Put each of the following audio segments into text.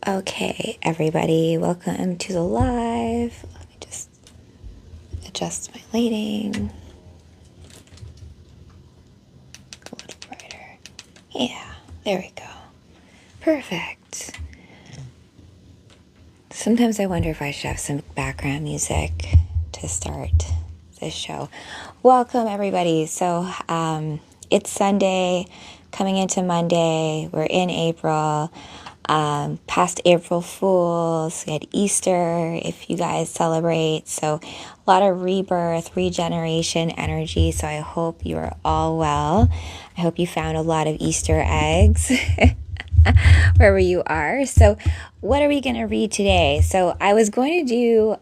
Okay, everybody, welcome to the live. Let me just adjust my lighting a little brighter. Yeah, there we go. Perfect. Sometimes I wonder if I should have some background music to start this show. Welcome, everybody. So, it's Sunday, coming into Monday. We're in April. Past April Fools, we had Easter, if you guys celebrate. So a lot of rebirth, regeneration energy. So I hope you are all well. I hope you found a lot of Easter eggs wherever you are. So what are we going to read today? So I was going to do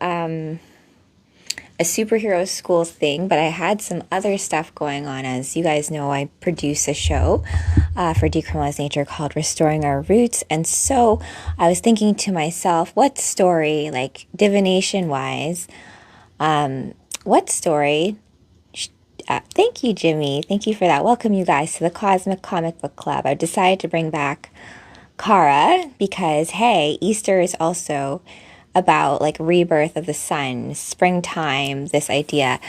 a superhero schools thing, but I had some other stuff going on. As you guys know, I produce a show for Decriminalized Nature called Restoring Our Roots. And so I was thinking to myself, what story, like divination wise, what story? Thank you, Jimmy. Thank you for that. Welcome, you guys, to the Cosmic Comic Book Club. I decided to bring back Kara because, hey, Easter is also about like rebirth of the sun, springtime, this idea.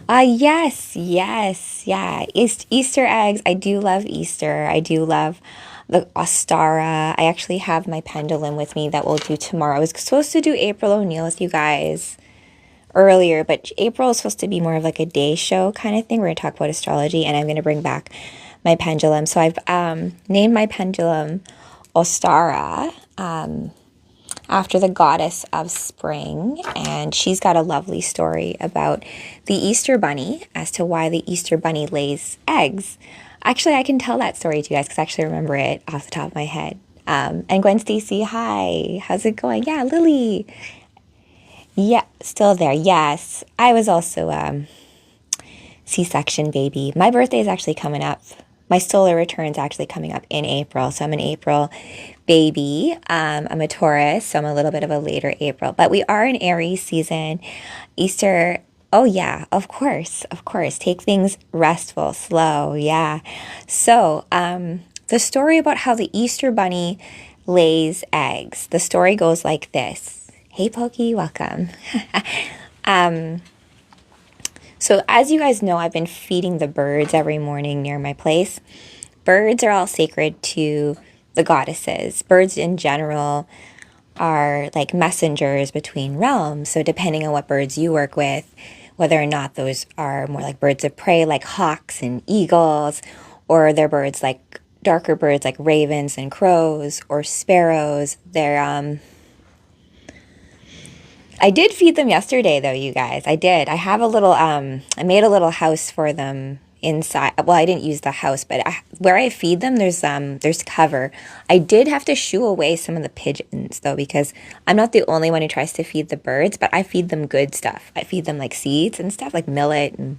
Yes, yeah. Easter eggs. I do love Easter. I do love the Ostara. I actually have my pendulum with me that we'll do tomorrow. I was supposed to do April O'Neil with you guys earlier, but April is supposed to be more of like a day show kind of thing. We're going to talk about astrology, and I'm going to bring back my pendulum. So I've named my pendulum Ostara, after the goddess of spring, and she's got a lovely story about the Easter bunny as to why the Easter bunny lays eggs. Actually, I can tell that story to you guys because I actually remember it off the top of my head. And Gwen Stacy, hi, how's it going? Yeah, Lily. Yeah, still there. Yes, I was also C-section baby. My birthday is actually coming up. My solar return's actually coming up in April, so I'm an April baby. I'm a Taurus, so I'm a little bit of a later April. But we are in Aries season. Easter, oh yeah, of course. Take things restful, slow, yeah. So the story about how the Easter bunny lays eggs. The story goes like this. Hey, Pokey, welcome. So as you guys know, I've been feeding the birds every morning near my place. Birds are all sacred to the goddesses. Birds in general are like messengers between realms. So depending on what birds you work with, whether or not those are more like birds of prey, like hawks and eagles, or they're birds like darker birds like ravens and crows or sparrows, I did feed them yesterday, though, you guys. I did. I have a little, I made a little house for them inside. Well, I didn't use the house, but where I feed them, there's cover. I did have to shoo away some of the pigeons, though, because I'm not the only one who tries to feed the birds, but I feed them good stuff. I feed them like seeds and stuff, like millet and,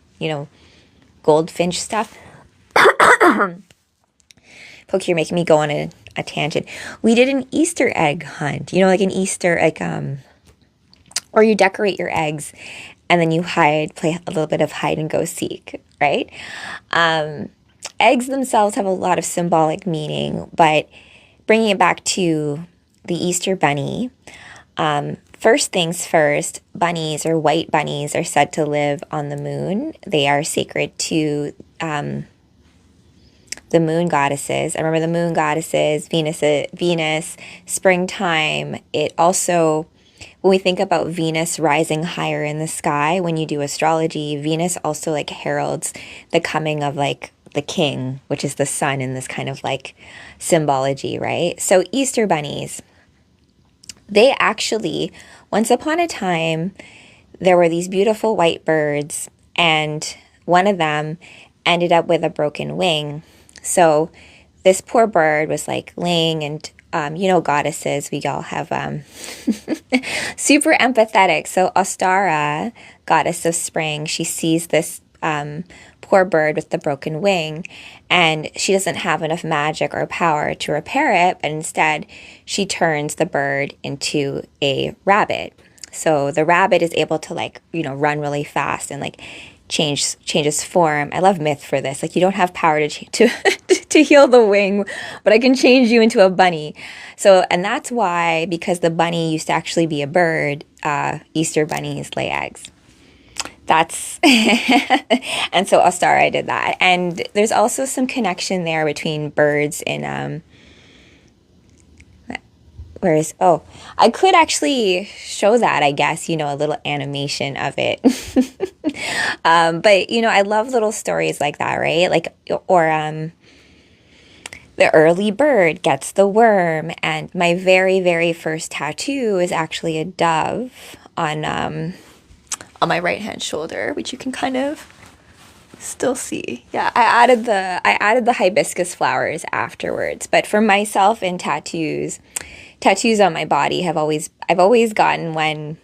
goldfinch stuff. Pokey, you're making me go on a tangent. We did an Easter egg hunt, like an Easter, like, or you decorate your eggs and then you play a little bit of hide and go seek, right? Eggs themselves have a lot of symbolic meaning, but bringing it back to the Easter bunny, first things first, bunnies or white bunnies are said to live on the moon. They are sacred to the moon goddesses. I remember the moon goddesses, Venus, springtime. It also, when we think about Venus rising higher in the sky, when you do astrology, Venus also like heralds the coming of like the king, which is the sun in this kind of like symbology, right? So Easter bunnies, they actually, once upon a time, there were these beautiful white birds, and one of them ended up with a broken wing. So this poor bird was like laying, and goddesses, we all have super empathetic. So Ostara, goddess of spring, she sees this poor bird with the broken wing, and she doesn't have enough magic or power to repair it, but instead she turns the bird into a rabbit. So the rabbit is able to run really fast and changes form. I love myth for this. Like, you don't have power to to heal the wing, but I can change you into a bunny. So, and that's why, because the bunny used to actually be a bird, Easter bunnies lay eggs. That's and so Ostara did that. And there's also some connection there between birds and whereas, oh, I could actually show that, I guess, a little animation of it. But, I love little stories like that, right? Like, or the early bird gets the worm. And my very, very first tattoo is actually a dove on my right-hand shoulder, which you can kind of still see. Yeah, I added the hibiscus flowers afterwards. But for myself in tattoos on my body I've always gotten when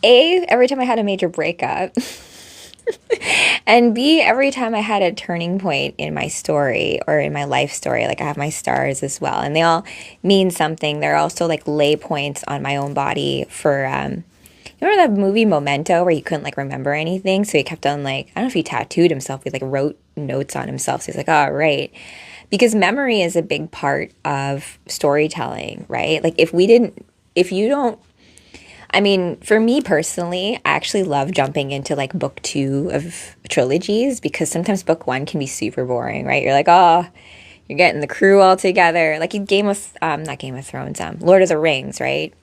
every time I had a major breakup, and B, every time I had a turning point in my story or in my life story. Like, I have my stars as well, and they all mean something. They're also like lay points on my own body for you remember that movie Memento where he couldn't like remember anything, so he kept on like, I don't know if he tattooed himself, he like wrote notes on himself, so he's like, oh right. Because memory is a big part of storytelling, right? Like, for me personally, I actually love jumping into like book 2 of trilogies, because sometimes book 1 can be super boring, right? You're like, oh, you're getting the crew all together. Like not Game of Thrones, Lord of the Rings, right?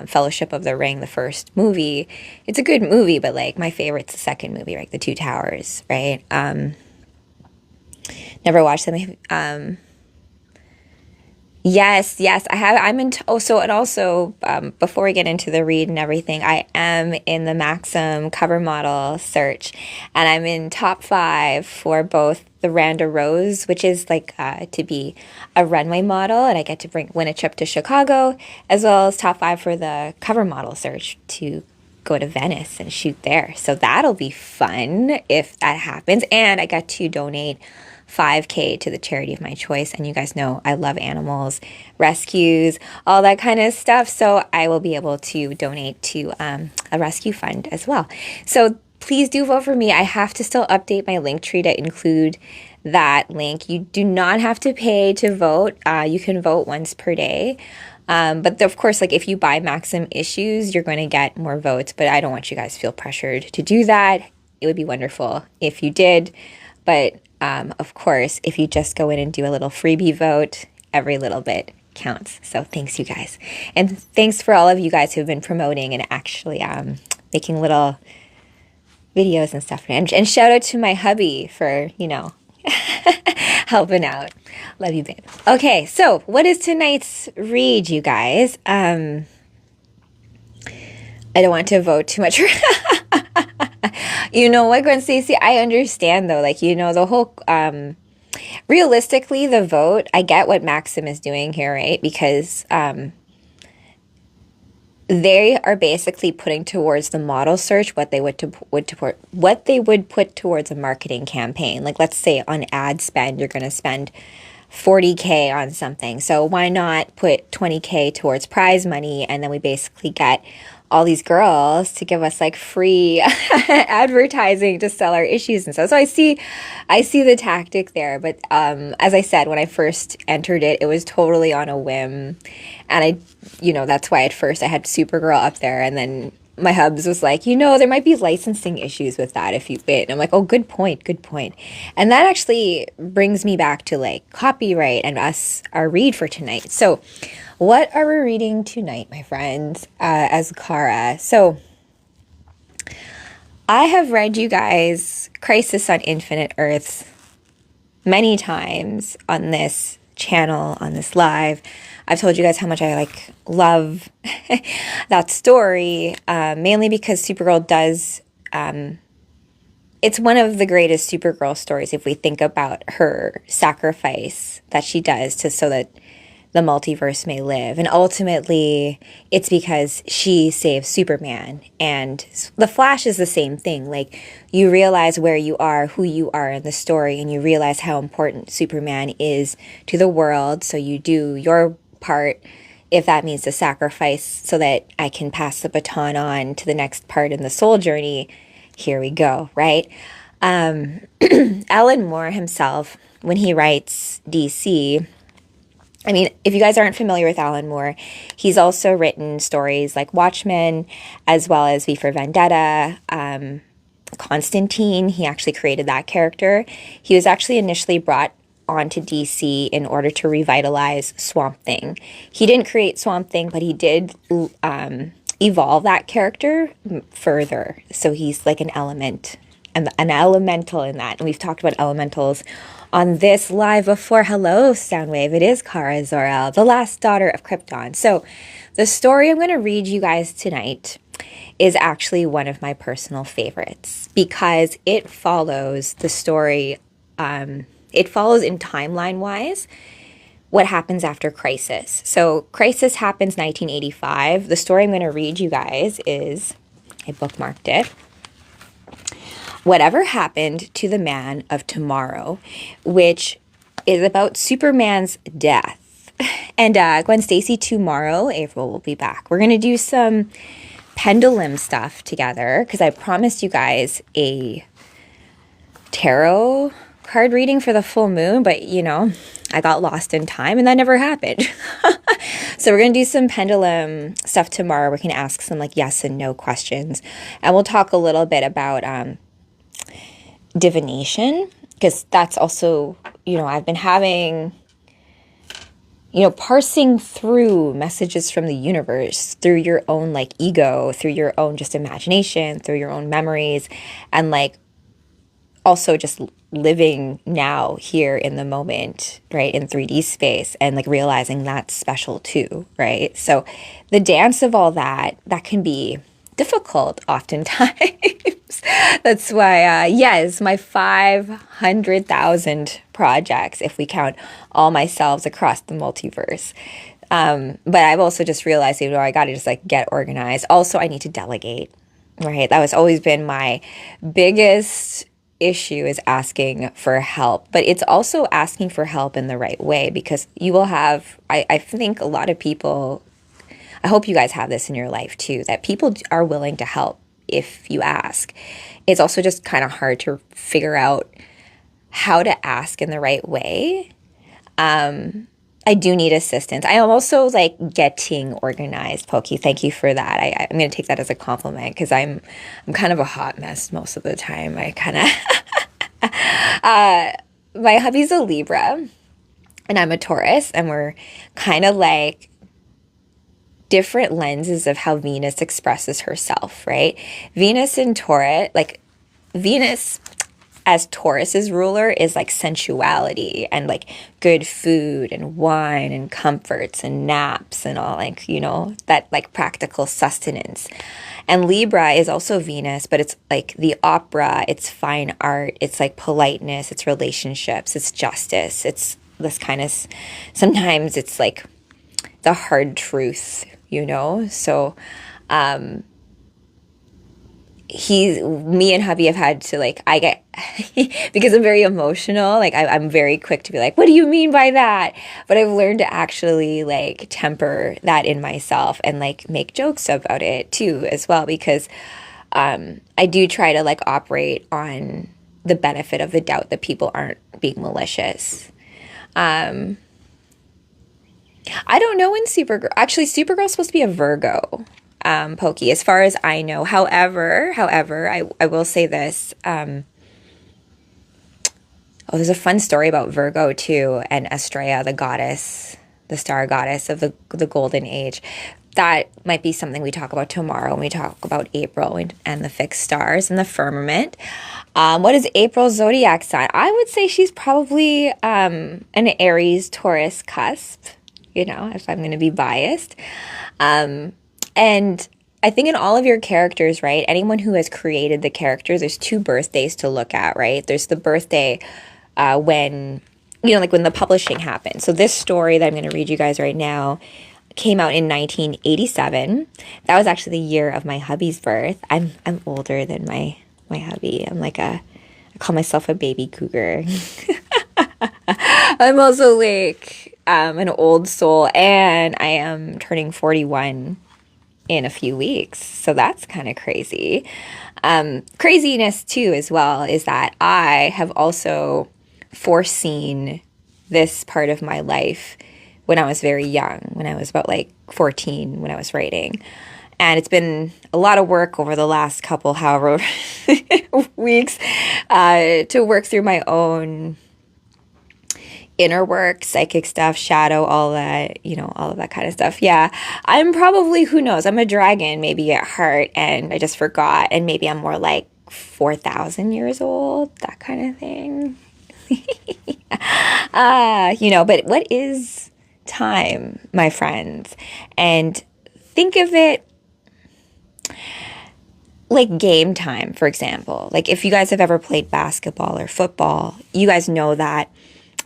Fellowship of the Ring, the first movie. It's a good movie, but like my favorite's the second movie, like The Two Towers, right? Never watched them. Yes, I have. And also, before we get into the read and everything, I am in the Maxim cover model search, and I'm in top 5 for both the Randa Rose, which is like to be a runway model, and I get to win a trip to Chicago, as well as top 5 for the cover model search to go to Venice and shoot there. So that'll be fun if that happens, and I got to donate $5,000 to the charity of my choice. And you guys know I love animals, rescues, all that kind of stuff. So I will be able to donate to a rescue fund as well. So please do vote for me. I have to still update my link tree to include that link. You do not have to pay to vote. You can vote once per day. But of course, like if you buy Maxim issues, you're going to get more votes. But I don't want you guys to feel pressured to do that. It would be wonderful if you did. But of course, if you just go in and do a little freebie vote, every little bit counts. So thanks, you guys. And thanks for all of you guys who've been promoting and actually making little videos and stuff. And shout out to my hubby for, helping out. Love you, babe. Okay, so what is tonight's read, you guys? I don't want to vote too much. You know what, Gwen Stacy? I understand though, the whole, realistically, the vote, I get what Maxim is doing here, right? Because, they are basically putting towards the model search what they would put towards a marketing campaign. Like, let's say on ad spend, you're going to spend $40,000 on something. So why not put $20,000 towards prize money, and then we basically get all these girls to give us like free advertising to sell our issues and stuff. So I see the tactic there. But as I said, when I first entered it, it was totally on a whim. And that's why at first I had Supergirl up there. And then my hubs was like, there might be licensing issues with that if you win. And I'm like, oh, good point. And that actually brings me back to like copyright and our read for tonight. So what are we reading tonight, my friends, as Kara? So I have read you guys Crisis on Infinite Earths many times on this channel, on this live. I've told you guys how much I love that story, mainly because Supergirl does, it's one of the greatest Supergirl stories if we think about her sacrifice that she does so that the multiverse may live. And ultimately, it's because she saves Superman. And the Flash is the same thing. Like, you realize where you are, who you are in the story, and you realize how important Superman is to the world. So you do your part, if that means to sacrifice so that I can pass the baton on to the next part in the soul journey. here we go, right? Alan Moore himself, when he writes DC, I mean, if you guys aren't familiar with Alan Moore, he's also written stories like Watchmen, as well as V for Vendetta, Constantine. He actually created that character. He was actually initially brought onto DC in order to revitalize Swamp Thing. He didn't create Swamp Thing, but he did evolve that character further. So he's like an element, an elemental in that. And we've talked about elementals on this live before. Hello, Soundwave. It is Kara Zor-El, the last daughter of Krypton. So the story I'm going to read you guys tonight is actually one of my personal favorites because it follows the story. It follows in timeline-wise what happens after Crisis. So Crisis happens 1985. The story I'm going to read you guys is, I bookmarked it, Whatever Happened to the Man of Tomorrow, which is about Superman's death. And Gwen Stacy, tomorrow, April will be back. We're going to do some pendulum stuff together because I promised you guys a tarot card reading for the full moon, but you know, I got lost in time and that never happened. So we're going to do some pendulum stuff tomorrow. We can ask some like yes and no questions. And we'll talk a little bit about divination, because that's also, you know, I've been having, you know, parsing through messages from the universe through your own like ego, through your own just imagination, through your own memories, and like also just living now here in the moment, right, in 3D space, and like realizing that's special too, right? So the dance of all that can be difficult oftentimes. That's why, yes, my 500,000 projects, if we count all myself across the multiverse. But I've also just realized, you know, I got to just like get organized. Also, I need to delegate, right? That has always been my biggest issue, is asking for help. But it's also asking for help in the right way, because you will have, I think a lot of people, I hope you guys have this in your life too, that people are willing to help if you ask. It's also just kind of hard to figure out how to ask in the right way. I do need assistance. I am also like getting organized, Pokey. Thank you for that. I'm going to take that as a compliment, because I'm kind of a hot mess most of the time. I kind of my hubby's a Libra and I'm a Taurus, and we're kind of like different lenses of how Venus expresses herself, right? Venus in Taurus, like Venus as Taurus's ruler is like sensuality and like good food and wine and comforts and naps and all, like, you know, that like practical sustenance. And Libra is also Venus, but it's like the opera, it's fine art, it's like politeness, it's relationships, it's justice, it's this kind of, sometimes it's like the hard truth, you know? So, me and hubby have had to like, I get, because I'm very emotional, like I'm very quick to be like, what do you mean by that? But I've learned to actually like temper that in myself and like make jokes about it too as well, because I do try to like operate on the benefit of the doubt that people aren't being malicious. I don't know when Supergirl, actually Supergirl's supposed to be a Virgo. Pokey, as far as I know. However, I will say this. There's a fun story about Virgo too, and Estrella, the goddess, the star goddess of the golden age. That might be something we talk about tomorrow when we talk about April and the fixed stars and the firmament. What is April's zodiac sign? I would say she's probably an Aries Taurus cusp, you know, if I'm going to be biased. And I think in all of your characters, right, anyone who has created the characters, there's two birthdays to look at, right? There's the birthday when, you know, like when the publishing happened. So this story that I'm going to read you guys right now came out in 1987. That was actually the year of my hubby's birth. I'm older than my hubby. I'm like I call myself a baby cougar. I'm also like an old soul, and I am turning 41 in a few weeks. So that's kind of crazy. Craziness too, as well, is that I have also foreseen this part of my life when I was very young, when I was about like 14, when I was writing. And it's been a lot of work over the last couple, however, weeks to work through my own inner work, psychic stuff, shadow, all that, all of that kind of stuff. Yeah, I'm probably, who knows, I'm a dragon maybe at heart, and I just forgot, and maybe I'm more like 4,000 years old, that kind of thing. But what is time, my friends? And think of it like game time, for example. Like if you guys have ever played basketball or football, you guys know that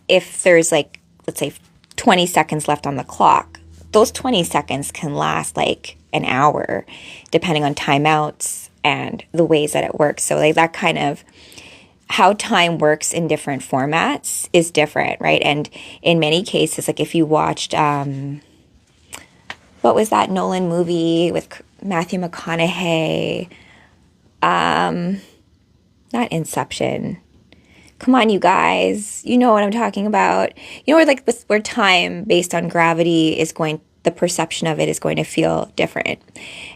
if there's like, let's say 20 seconds left on the clock, those 20 seconds can last like an hour, depending on timeouts and the ways that it works. So like that kind of how time works in different formats is different, right? And in many cases, like if you watched, what was that Nolan movie with Matthew McConaughey? Not Inception. Come on, you guys. You know what I'm talking about. Where time based on gravity the perception of it is going to feel different.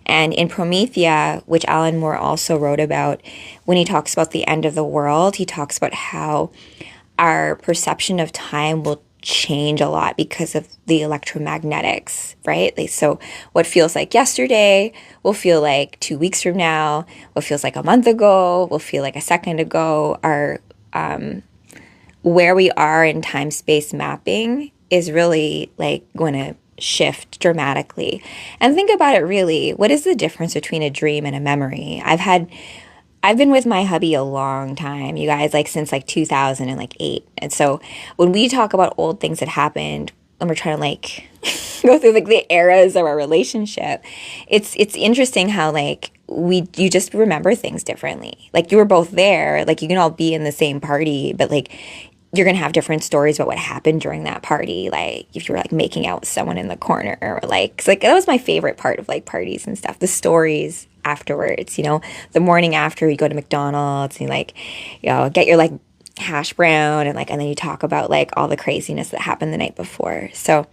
And in Promethea, which Alan Moore also wrote about, when he talks about the end of the world, he talks about how our perception of time will change a lot because of the electromagnetics, right? So what feels like yesterday will feel like 2 weeks from now. What feels like a month ago will feel like a second ago. Where we are in time-space mapping is really like going to shift dramatically. And think about it really, what is the difference between a dream and a memory? I've been with my hubby a long time, you guys, like since like 2008. And so when we talk about old things that happened, and we're trying to like go through like the eras of our relationship, it's interesting how like you just remember things differently. Like you were both there, like you can all be in the same party, but like you're going to have different stories about what happened during that party. Like if you were like making out with someone in the corner, or like, 'cause, like that was my favorite part of like parties and stuff. The stories afterwards, the morning after you go to McDonald's and you like, get your like hash brown and then you talk about like all the craziness that happened the night before. So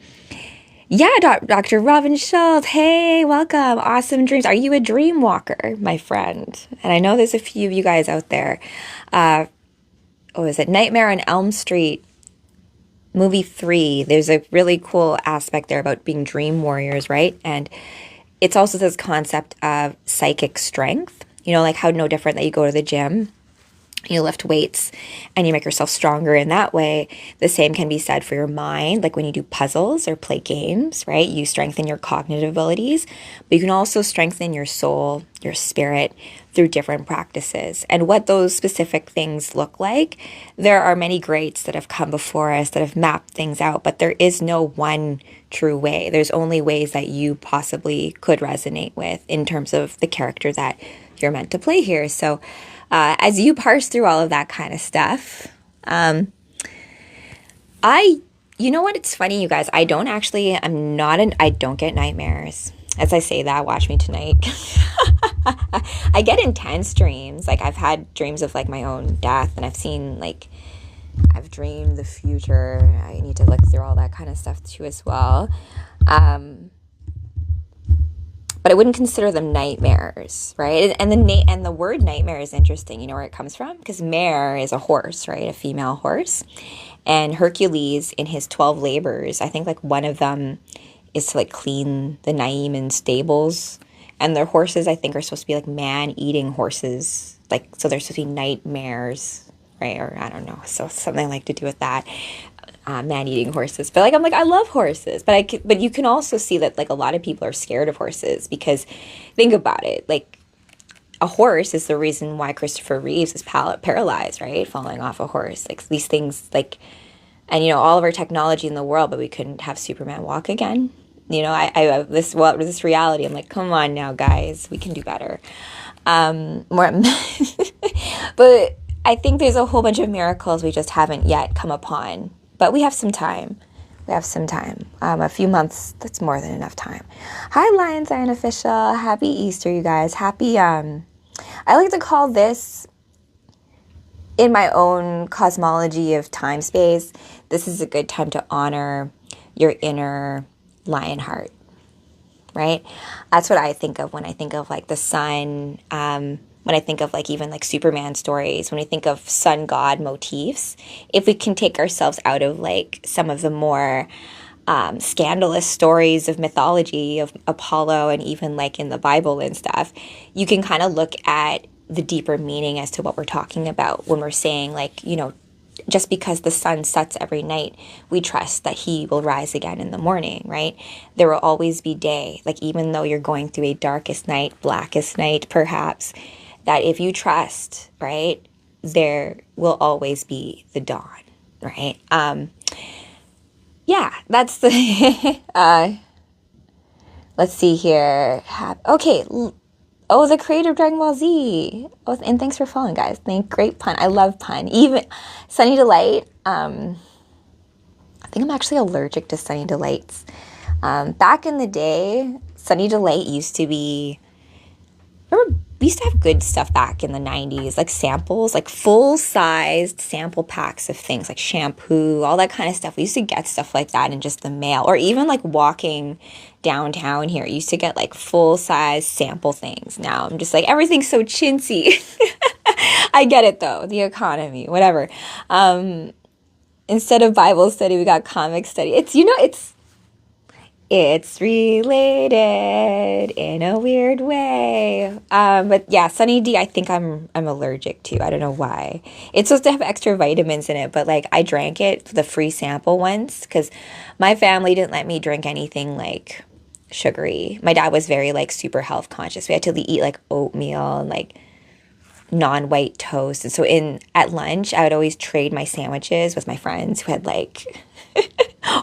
yeah, Dr. Robin Schultz, hey, welcome. Awesome dreams. Are you a dream walker, my friend? And I know there's a few of you guys out there. Is it Nightmare on Elm Street, movie 3? There's a really cool aspect there about being dream warriors, right? And it's also this concept of psychic strength, like how no different that you go to the gym, you lift weights and you make yourself stronger in that way. The same can be said for your mind. Like when you do puzzles or play games, right? You strengthen your cognitive abilities, but you can also strengthen your soul, your spirit through different practices. And what those specific things look like, there are many greats that have come before us that have mapped things out, but there is no one true way. There's only ways that you possibly could resonate with in terms of the character that you're meant to play here. So as you parse through all of that kind of stuff, you know what? It's funny, you guys. I don't get nightmares. As I say that, watch me tonight. I get intense dreams. Like I've had dreams of like my own death, and I've dreamed the future. I need to look through all that kind of stuff too as well. But I wouldn't consider them nightmares, right? And the word nightmare is interesting. You know where it comes from? Because mare is a horse, right? A female horse. And Hercules, in his 12 labors, I think like one of them is to like clean the Naaman stables. And their horses, I think, are supposed to be like man-eating horses. Like, so they're supposed to be nightmares, right? Or I don't know. So something like to do with that. Man-eating horses. But like, I'm like, I love horses. But you can also see that like a lot of people are scared of horses, because think about it. Like a horse is the reason why Christopher Reeves is paralyzed, right? Falling off a horse. Like these things like, and all of our technology in the world, but we couldn't have Superman walk again. This reality, I'm like, come on now, guys, we can do better. But I think there's a whole bunch of miracles we just haven't yet come upon. But we have some time. We have some time. A few months, that's more than enough time. Hi, Lion Sign Official. Happy Easter, you guys. Happy, I like to call this, in my own cosmology of time space, this is a good time to honor your inner lion heart, right? That's what I think of when I think of like the sun, when I think of like even like Superman stories, when I think of sun god motifs. If we can take ourselves out of like some of the more scandalous stories of mythology of Apollo and even like in the Bible and stuff, you can kind of look at the deeper meaning as to what we're talking about when we're saying like, you know, just because the sun sets every night, we trust that he will rise again in the morning, right? There will always be day. Like even though you're going through a darkest night, blackest night, perhaps, that if you trust, right, there will always be the dawn, right? Yeah, that's the, let's see here. Okay. Oh, the creator of Dragon Ball Z. Oh, and thanks for following, guys. Great pun. I love pun. Even Sunny Delight. I think I'm actually allergic to Sunny Delights. Back in the day, Sunny Delight used to be, remember, we used to have good stuff back in the 90s, like samples, like full-sized sample packs of things, like shampoo, all that kind of stuff. We used to get stuff like that in just the mail, or even like walking downtown here. You used to get like full-size sample things. Now I'm just like, everything's so chintzy. I get it though, the economy, whatever. Instead of Bible study, we got comic study. It's related in a weird way. But yeah, Sunny D, I think I'm allergic to. I don't know why. It's supposed to have extra vitamins in it, but like I drank it, the free sample once, because my family didn't let me drink anything like sugary. My dad was very like super health conscious. We had to eat like oatmeal and like non-white toast. And so at lunch, I would always trade my sandwiches with my friends who had like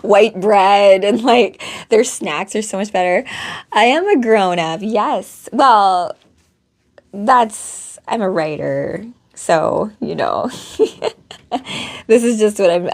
white bread, and like their snacks are so much better. I am a grown-up, yes. Well, I'm a writer, so you know. This is just what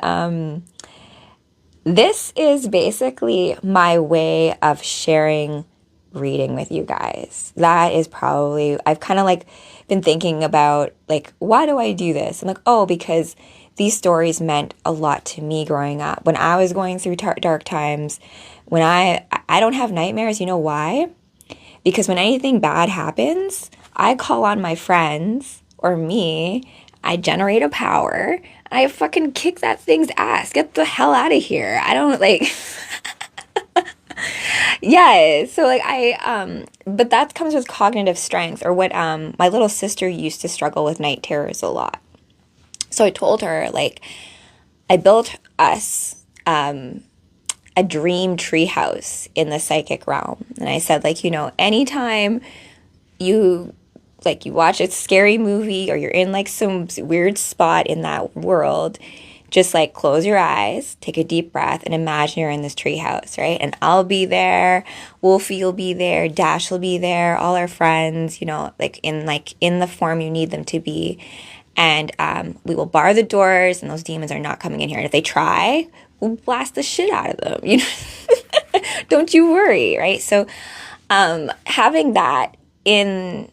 this is basically my way of sharing reading with you guys. That is probably, I've kind of like been thinking about like, why do I do this? I'm like, oh, because these stories meant a lot to me growing up. When I was going through dark times, when I don't have nightmares, you know why? Because when anything bad happens, I call on my friends or me, I generate a power, and I fucking kick that thing's ass. Get the hell out of here. I don't like... Yeah, so like but that comes with cognitive strength, or what my little sister used to struggle with night terrors a lot. So I told her, like, I built us a dream treehouse in the psychic realm. And I said, like, you know, anytime you watch a scary movie or you're in like some weird spot in that world, just like close your eyes, take a deep breath, and imagine you're in this treehouse, right? And I'll be there, Wolfie will be there, Dash will be there, all our friends, you know, like in the form you need them to be. And we will bar the doors, and those demons are not coming in here. And if they try, we'll blast the shit out of them. You know, don't you worry, right? So having that in,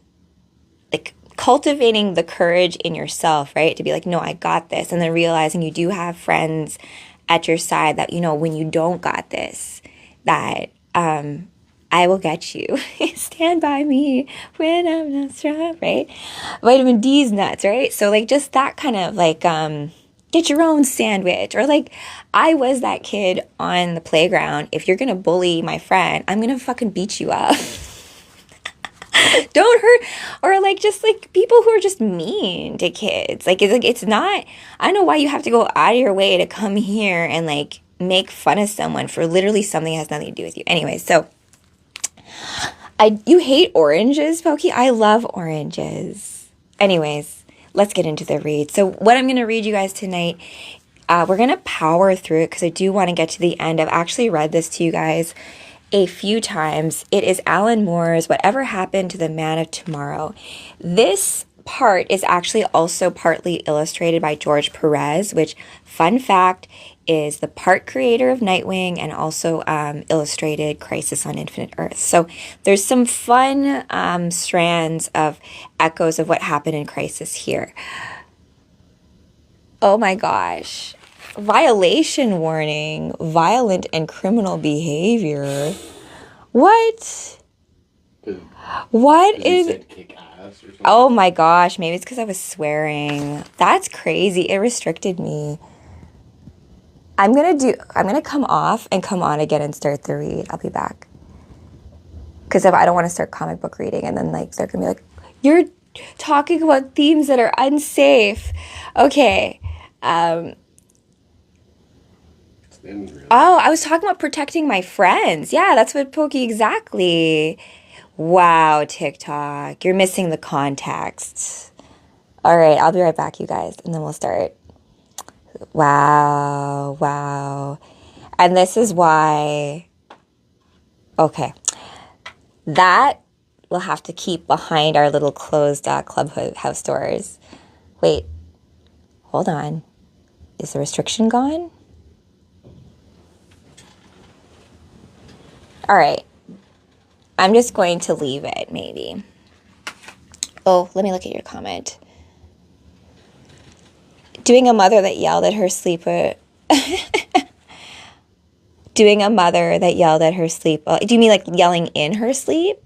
like, cultivating the courage in yourself, right? To be like, no, I got this. And then realizing you do have friends at your side that, you know, when you don't got this, that I will get you. Stand by me when I'm not strong, right? Vitamin D's nuts, right? So like just that kind of like get your own sandwich. Or like I was that kid on the playground. If you're gonna bully my friend, I'm gonna fucking beat you up. Don't hurt. Or like just like people who are just mean to kids. It's not, I don't know why you have to go out of your way to come here and like make fun of someone for literally something that has nothing to do with you. Anyway, so you hate oranges, Pokey? I love oranges. Anyways, let's get into the read. So what I'm going to read you guys tonight, we're going to power through it because I do want to get to the end. I've actually read this to you guys a few times. It is Alan Moore's Whatever Happened to the Man of Tomorrow. This part is actually also partly illustrated by George Perez, which, fun fact, is the part creator of Nightwing and also illustrated Crisis on Infinite Earths. So there's some fun strands of echoes of what happened in Crisis here. Oh my gosh. Violation warning, violent and criminal behavior. What? What is? Said kick ass or something? Oh my gosh, maybe it's because I was swearing. That's crazy. It restricted me. I'm gonna come off and come on again and start the read. I'll be back. Because if I don't want to start comic book reading and then like they're gonna be like, you're talking about themes that are unsafe. Okay. Oh, I was talking about protecting my friends. Yeah, that's what Pokey exactly. Wow, TikTok. You're missing the context. All right, I'll be right back, you guys, and then we'll start. Wow, wow. And this is why. Okay. That we'll have to keep behind our little closed clubhouse doors. Wait. Hold on. Is the restriction gone? All right. I'm just going to leave it, maybe. Oh, let me look at your comment. Doing a mother that yelled at her sleep. Doing a mother that yelled at her sleep. Do you mean like yelling in her sleep?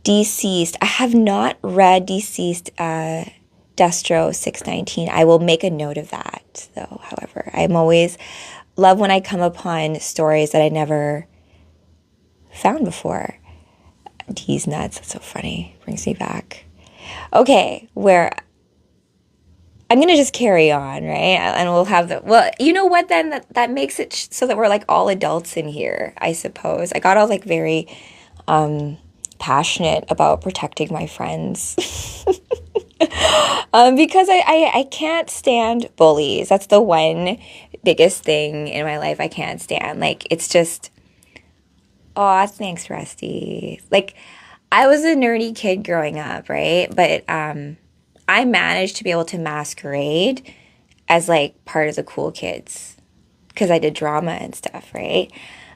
Deceased. I have not read Deceased Destro 619. I will make a note of that, though, however. I'm always love when I come upon stories that I never found before. D's nuts. That's so funny. Brings me back. Okay, where I'm going to just carry on, right? And we'll have the, well, you know what then? That makes it so that we're like all adults in here, I suppose. I got all like very passionate about protecting my friends. Because I can't stand bullies. That's the one biggest thing in my life I can't stand. Like, it's just, aw, thanks, Rusty. Like, I was a nerdy kid growing up, right? But I managed to be able to masquerade as like part of the cool kids because I did drama and stuff, right?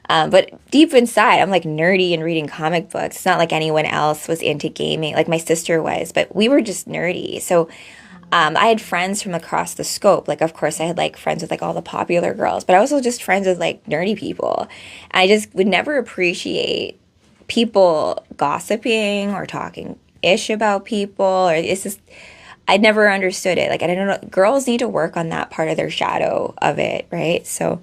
But deep inside, I'm like nerdy and reading comic books. It's not like anyone else was into gaming, like my sister was, but we were just nerdy. So I had friends from across the scope. Like, of course, I had like friends with like all the popular girls, but I was also just friends with like nerdy people. And I just would never appreciate people gossiping or talking ish about people, or it's just, I never understood it. Like, I don't know, girls need to work on that part of their shadow of it, right? So,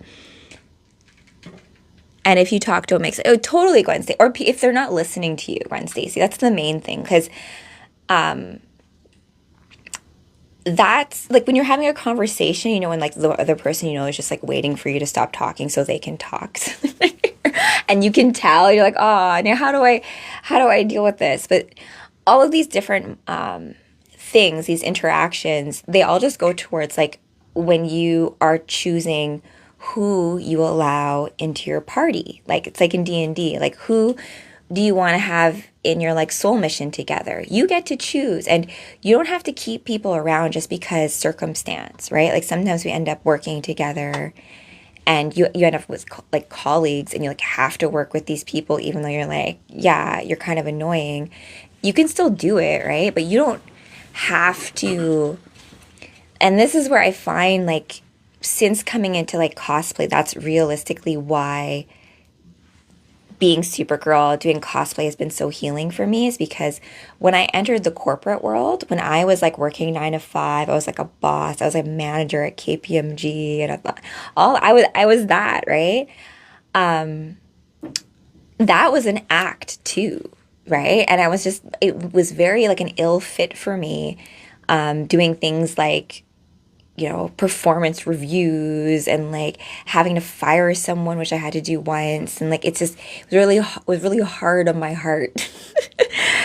and if you talk to them, oh, totally Gwen Stacy. Or if they're not listening to you, Gwen Stacy, that's the main thing. Because that's like when you're having a conversation, you know, when like the other person you know is just like waiting for you to stop talking so they can talk. And you can tell, you're like, oh, now how do I deal with this? But all of these different things, these interactions, they all just go towards like when you are choosing who you allow into your party. Like, it's like in D&D, like who do you want to have in your like soul mission together? You get to choose, and you don't have to keep people around just because circumstance, right? Like sometimes we end up working together and you end up with like colleagues and you like have to work with these people even though you're like, yeah, you're kind of annoying. You can still do it, right? But you don't have to. And this is where I find like since coming into like cosplay, that's realistically why being Supergirl, doing cosplay has been so healing for me, is because when I entered the corporate world, when I was like working 9 to 5, I was like a boss, I was a manager at KPMG, and I was that, right? That was an act too, right? And it was very like an ill fit for me, doing things like, you know, performance reviews and like having to fire someone, which I had to do once. And like, it was really hard on my heart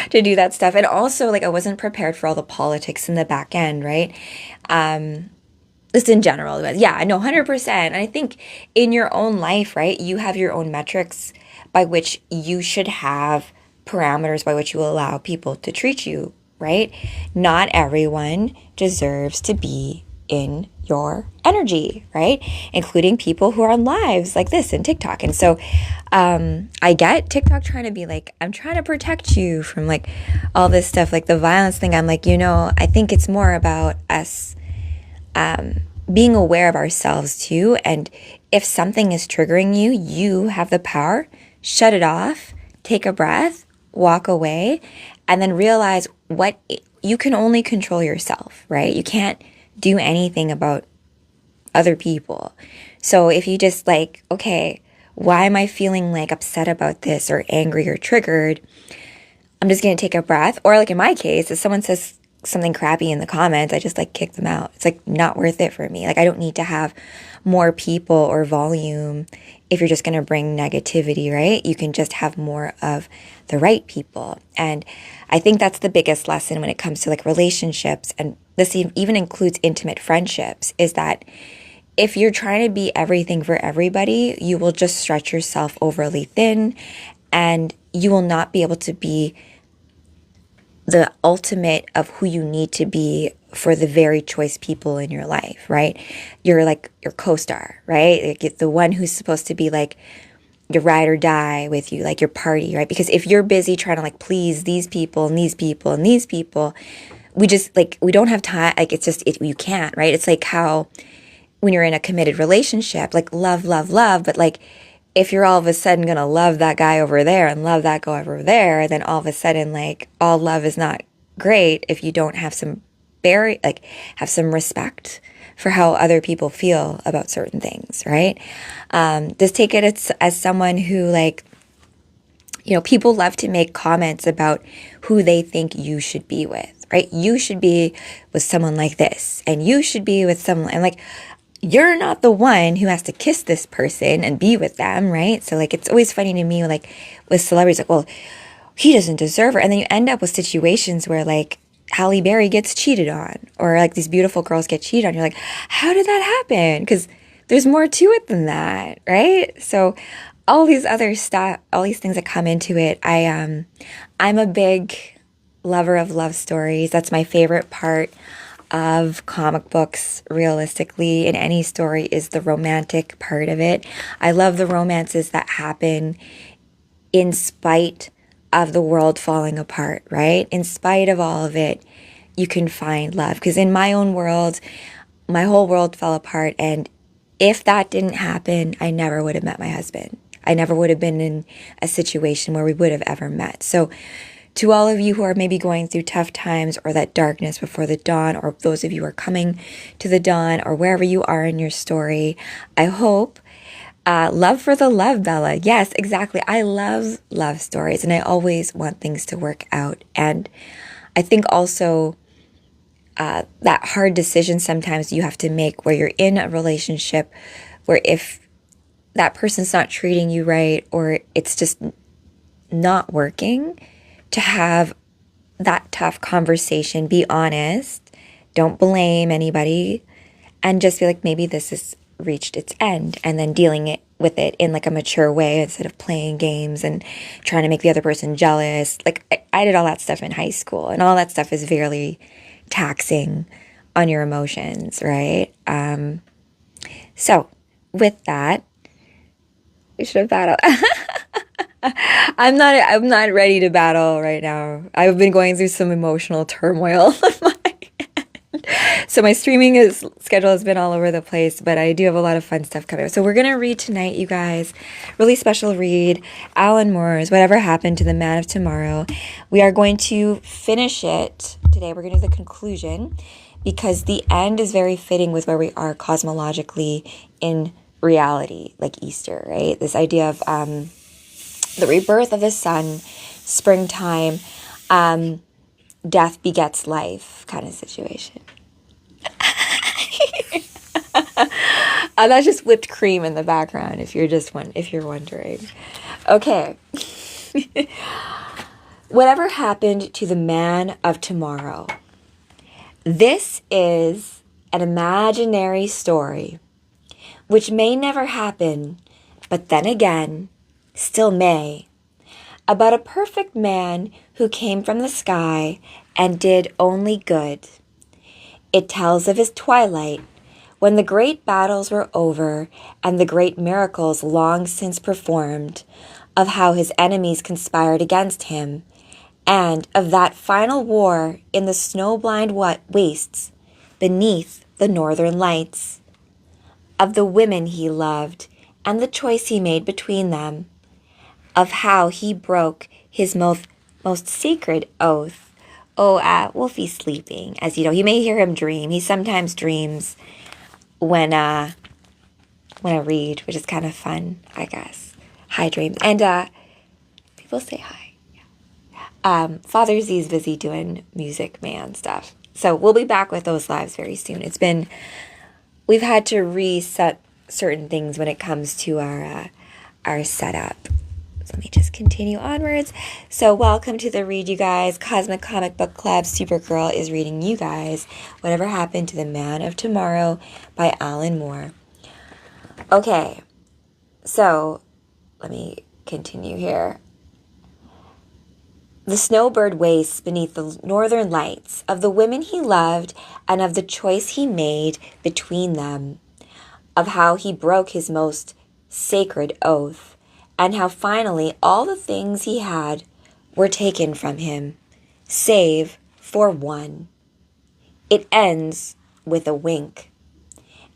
to do that stuff. And also like, I wasn't prepared for all the politics in the back end, right? Just in general, but yeah, no, 100%. And I think in your own life, right, you have your own metrics by which you should have parameters by which you allow people to treat you right? Not everyone deserves to be in your energy, right? Including people who are on lives like this and TikTok. And so I get TikTok trying to be like, I'm trying to protect you from like all this stuff, like the violence thing. I'm like, I think it's more about us being aware of ourselves too. And if something is triggering you, you have the power, shut it off, take a breath, walk away, and then realize you can only control yourself, right? You can't do anything about other people. So if you just like, okay, why am I feeling like upset about this or angry or triggered? I'm just going to take a breath. Or like in my case, if someone says something crappy in the comments, I just like kick them out. It's like not worth it for me. Like I don't need to have more people or volume if you're just going to bring negativity, right? You can just have more of the right people. And I think that's the biggest lesson when it comes to like relationships. And this even includes intimate friendships, is that if you're trying to be everything for everybody, you will just stretch yourself overly thin and you will not be able to be the ultimate of who you need to be for the very choice people in your life, right? You're like your co-star, right? Like the one who's supposed to be like your ride or die with you, like your party, right? Because if you're busy trying to like please these people and these people and these people, we don't have time. Like you can't, right? It's like how when you're in a committed relationship, like love, love, love, but like if you're all of a sudden going to love that guy over there and love that guy over there, then all of a sudden, like, all love is not great if you don't have have some respect for how other people feel about certain things, right? Just take it as someone who, like, people love to make comments about who they think you should be with, right? You should be with someone like this, and you should be with someone, and like, you're not the one who has to kiss this person and be with them, right? So like, it's always funny to me, like with celebrities, like, well, he doesn't deserve her. And then you end up with situations where like Halle Berry gets cheated on, or like these beautiful girls get cheated on. You're like, how did that happen? Because there's more to it than that, right? So all these other stuff, all these things that come into it, I'm a big lover of love stories. That's my favorite part of comic books, realistically, in any story, is the romantic part of it. I love the romances that happen in spite of the world falling apart, right? In spite of all of it, you can find love. Because in my own world, my whole world fell apart. And if that didn't happen, I never would have met my husband. I never would have been in a situation where we would have ever met. So to all of you who are maybe going through tough times or that darkness before the dawn, or those of you who are coming to the dawn, or wherever you are in your story, I hope love for the love, Bella. Yes, exactly. I love love stories, and I always want things to work out. And I think also that hard decision sometimes you have to make where you're in a relationship where if that person's not treating you right, or it's just not working, to have that tough conversation, be honest, don't blame anybody, and just be like, maybe this has reached its end, and then dealing with it in like a mature way instead of playing games and trying to make the other person jealous. Like I did all that stuff in high school, and all that stuff is very taxing on your emotions, right? So with that, we should have battled. I'm not ready to battle right now. I've been going through some emotional turmoil on my end. So my streaming schedule has been all over the place, but I do have a lot of fun stuff coming up. So we're going to read tonight, you guys. Really special read. Alan Moore's Whatever Happened to the Man of Tomorrow. We are going to finish it today. We're going to do the conclusion because the end is very fitting with where we are cosmologically in reality, like Easter, right? This idea of the rebirth of the sun, springtime, death begets life kind of situation. That's just whipped cream in the background if you're wondering. Okay. Whatever happened to the man of tomorrow? This is an imaginary story which may never happen, but then again, still may, about a perfect man who came from the sky and did only good. It tells of his twilight, when the great battles were over and the great miracles long since performed, of how his enemies conspired against him, and of that final war in the snow-blind wastes beneath the northern lights, of the women he loved and the choice he made between them, of how he broke his most sacred oath. Oh, Wolfie's sleeping, as you know. You may hear him dream. He sometimes dreams when I read, which is kind of fun, I guess. Hi, dreams. And people say hi. Father Z's busy doing Music Man stuff. So we'll be back with those lives very soon. We've had to reset certain things when it comes to our setup. So let me just continue onwards. So welcome to the read, you guys. Cosmic Comic Book Club Supergirl is reading you guys Whatever Happened to the Man of Tomorrow by Alan Moore. Okay, so let me continue here. The snowbird wastes beneath the northern lights, of the women he loved and of the choice he made between them, of how he broke his most sacred oath, and how finally all the things he had were taken from him, save for one. It ends with a wink,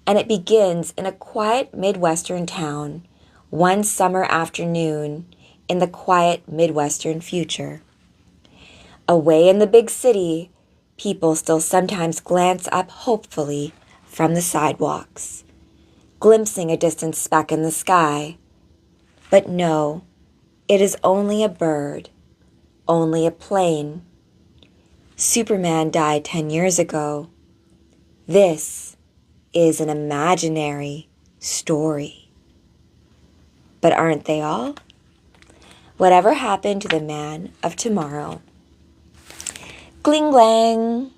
and it begins in a quiet Midwestern town, one summer afternoon in the quiet Midwestern future. Away in the big city, people still sometimes glance up hopefully from the sidewalks, glimpsing a distant speck in the sky. But no, it is only a bird, only a plane. Superman died 10 years ago. This is an imaginary story. But aren't they all? Whatever happened to the man of tomorrow? Gling glang.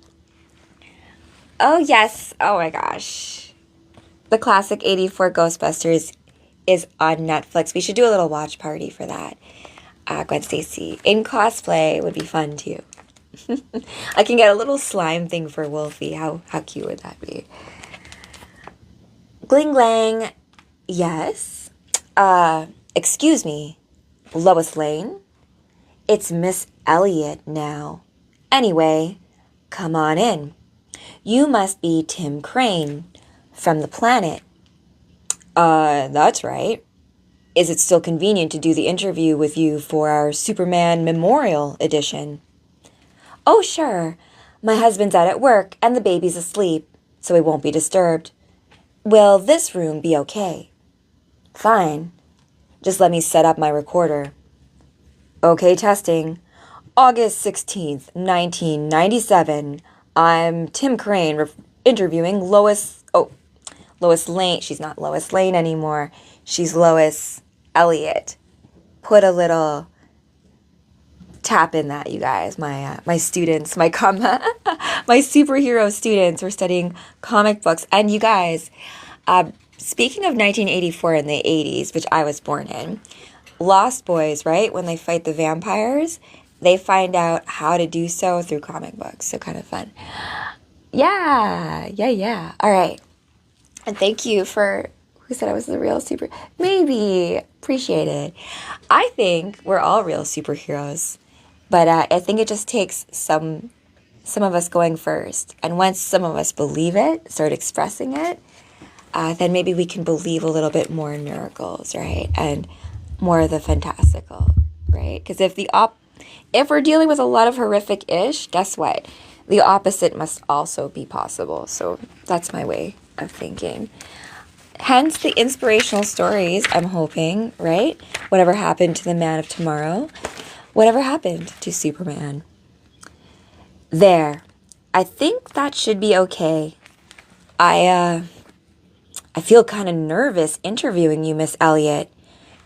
Oh yes, oh my gosh. The classic 84 Ghostbusters is on Netflix. We should do a little watch party for that. Gwen Stacy in cosplay would be fun too. I can get a little slime thing for Wolfie. How cute would that be? Gling glang. Yes. Excuse me. Lois Lane? It's Miss Elliot now. Anyway, come on in. You must be Tim Crane from the planet. That's right. Is it still convenient to do the interview with you for our Superman Memorial Edition? Oh, sure. My husband's out at work and the baby's asleep, so he won't be disturbed. Will this room be okay? Fine. Just let me set up my recorder. Okay, testing. August 16th, 1997. I'm Tim Crane interviewing Lois Lane. She's not Lois Lane anymore. She's Lois Elliot. Put a little tap in that, you guys. My students, my superhero students are studying comic books. And you guys, speaking of 1984 in the 80s, which I was born in, Lost Boys, right? When they fight the vampires, they find out how to do so through comic books. So kind of fun. Yeah. All right. And thank you for who said I was the real super. Maybe. Appreciate it. I think we're all real superheroes. But I think it just takes some of us going first. And once some of us believe it, start expressing it, then maybe we can believe a little bit more in miracles, right? And more of the fantastical, right? Because if we're dealing with a lot of horrific-ish, guess what? The opposite must also be possible. So that's my way of thinking. Hence the inspirational stories, I'm hoping, right? Whatever happened to the man of tomorrow? Whatever happened to Superman? There. I think that should be okay. I feel kind of nervous interviewing you, Miss Elliot.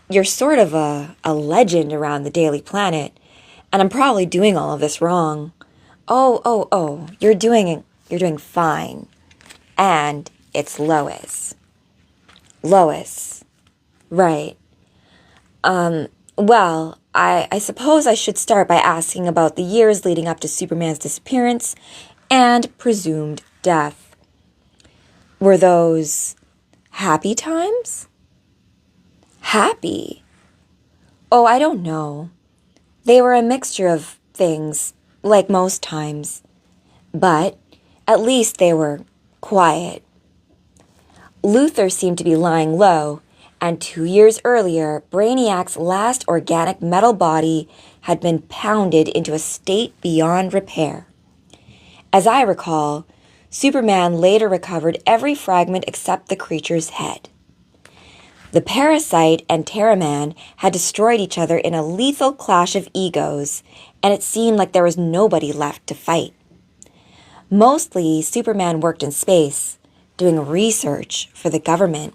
You're sort of a legend around the Daily Planet, and I'm probably doing all of this wrong. Oh, you're doing fine. And it's Lois. Lois. Right. Well, I suppose I should start by asking about the years leading up to Superman's disappearance and presumed death. Were those happy times? Happy? Oh, I don't know. They were a mixture of things, like most times. But at least they were quiet. Luthor seemed to be lying low, and 2 years earlier, Brainiac's last organic metal body had been pounded into a state beyond repair. As I recall, Superman later recovered every fragment except the creature's head. The Parasite and Terraman had destroyed each other in a lethal clash of egos, and it seemed like there was nobody left to fight. Mostly, Superman worked in space, doing research for the government.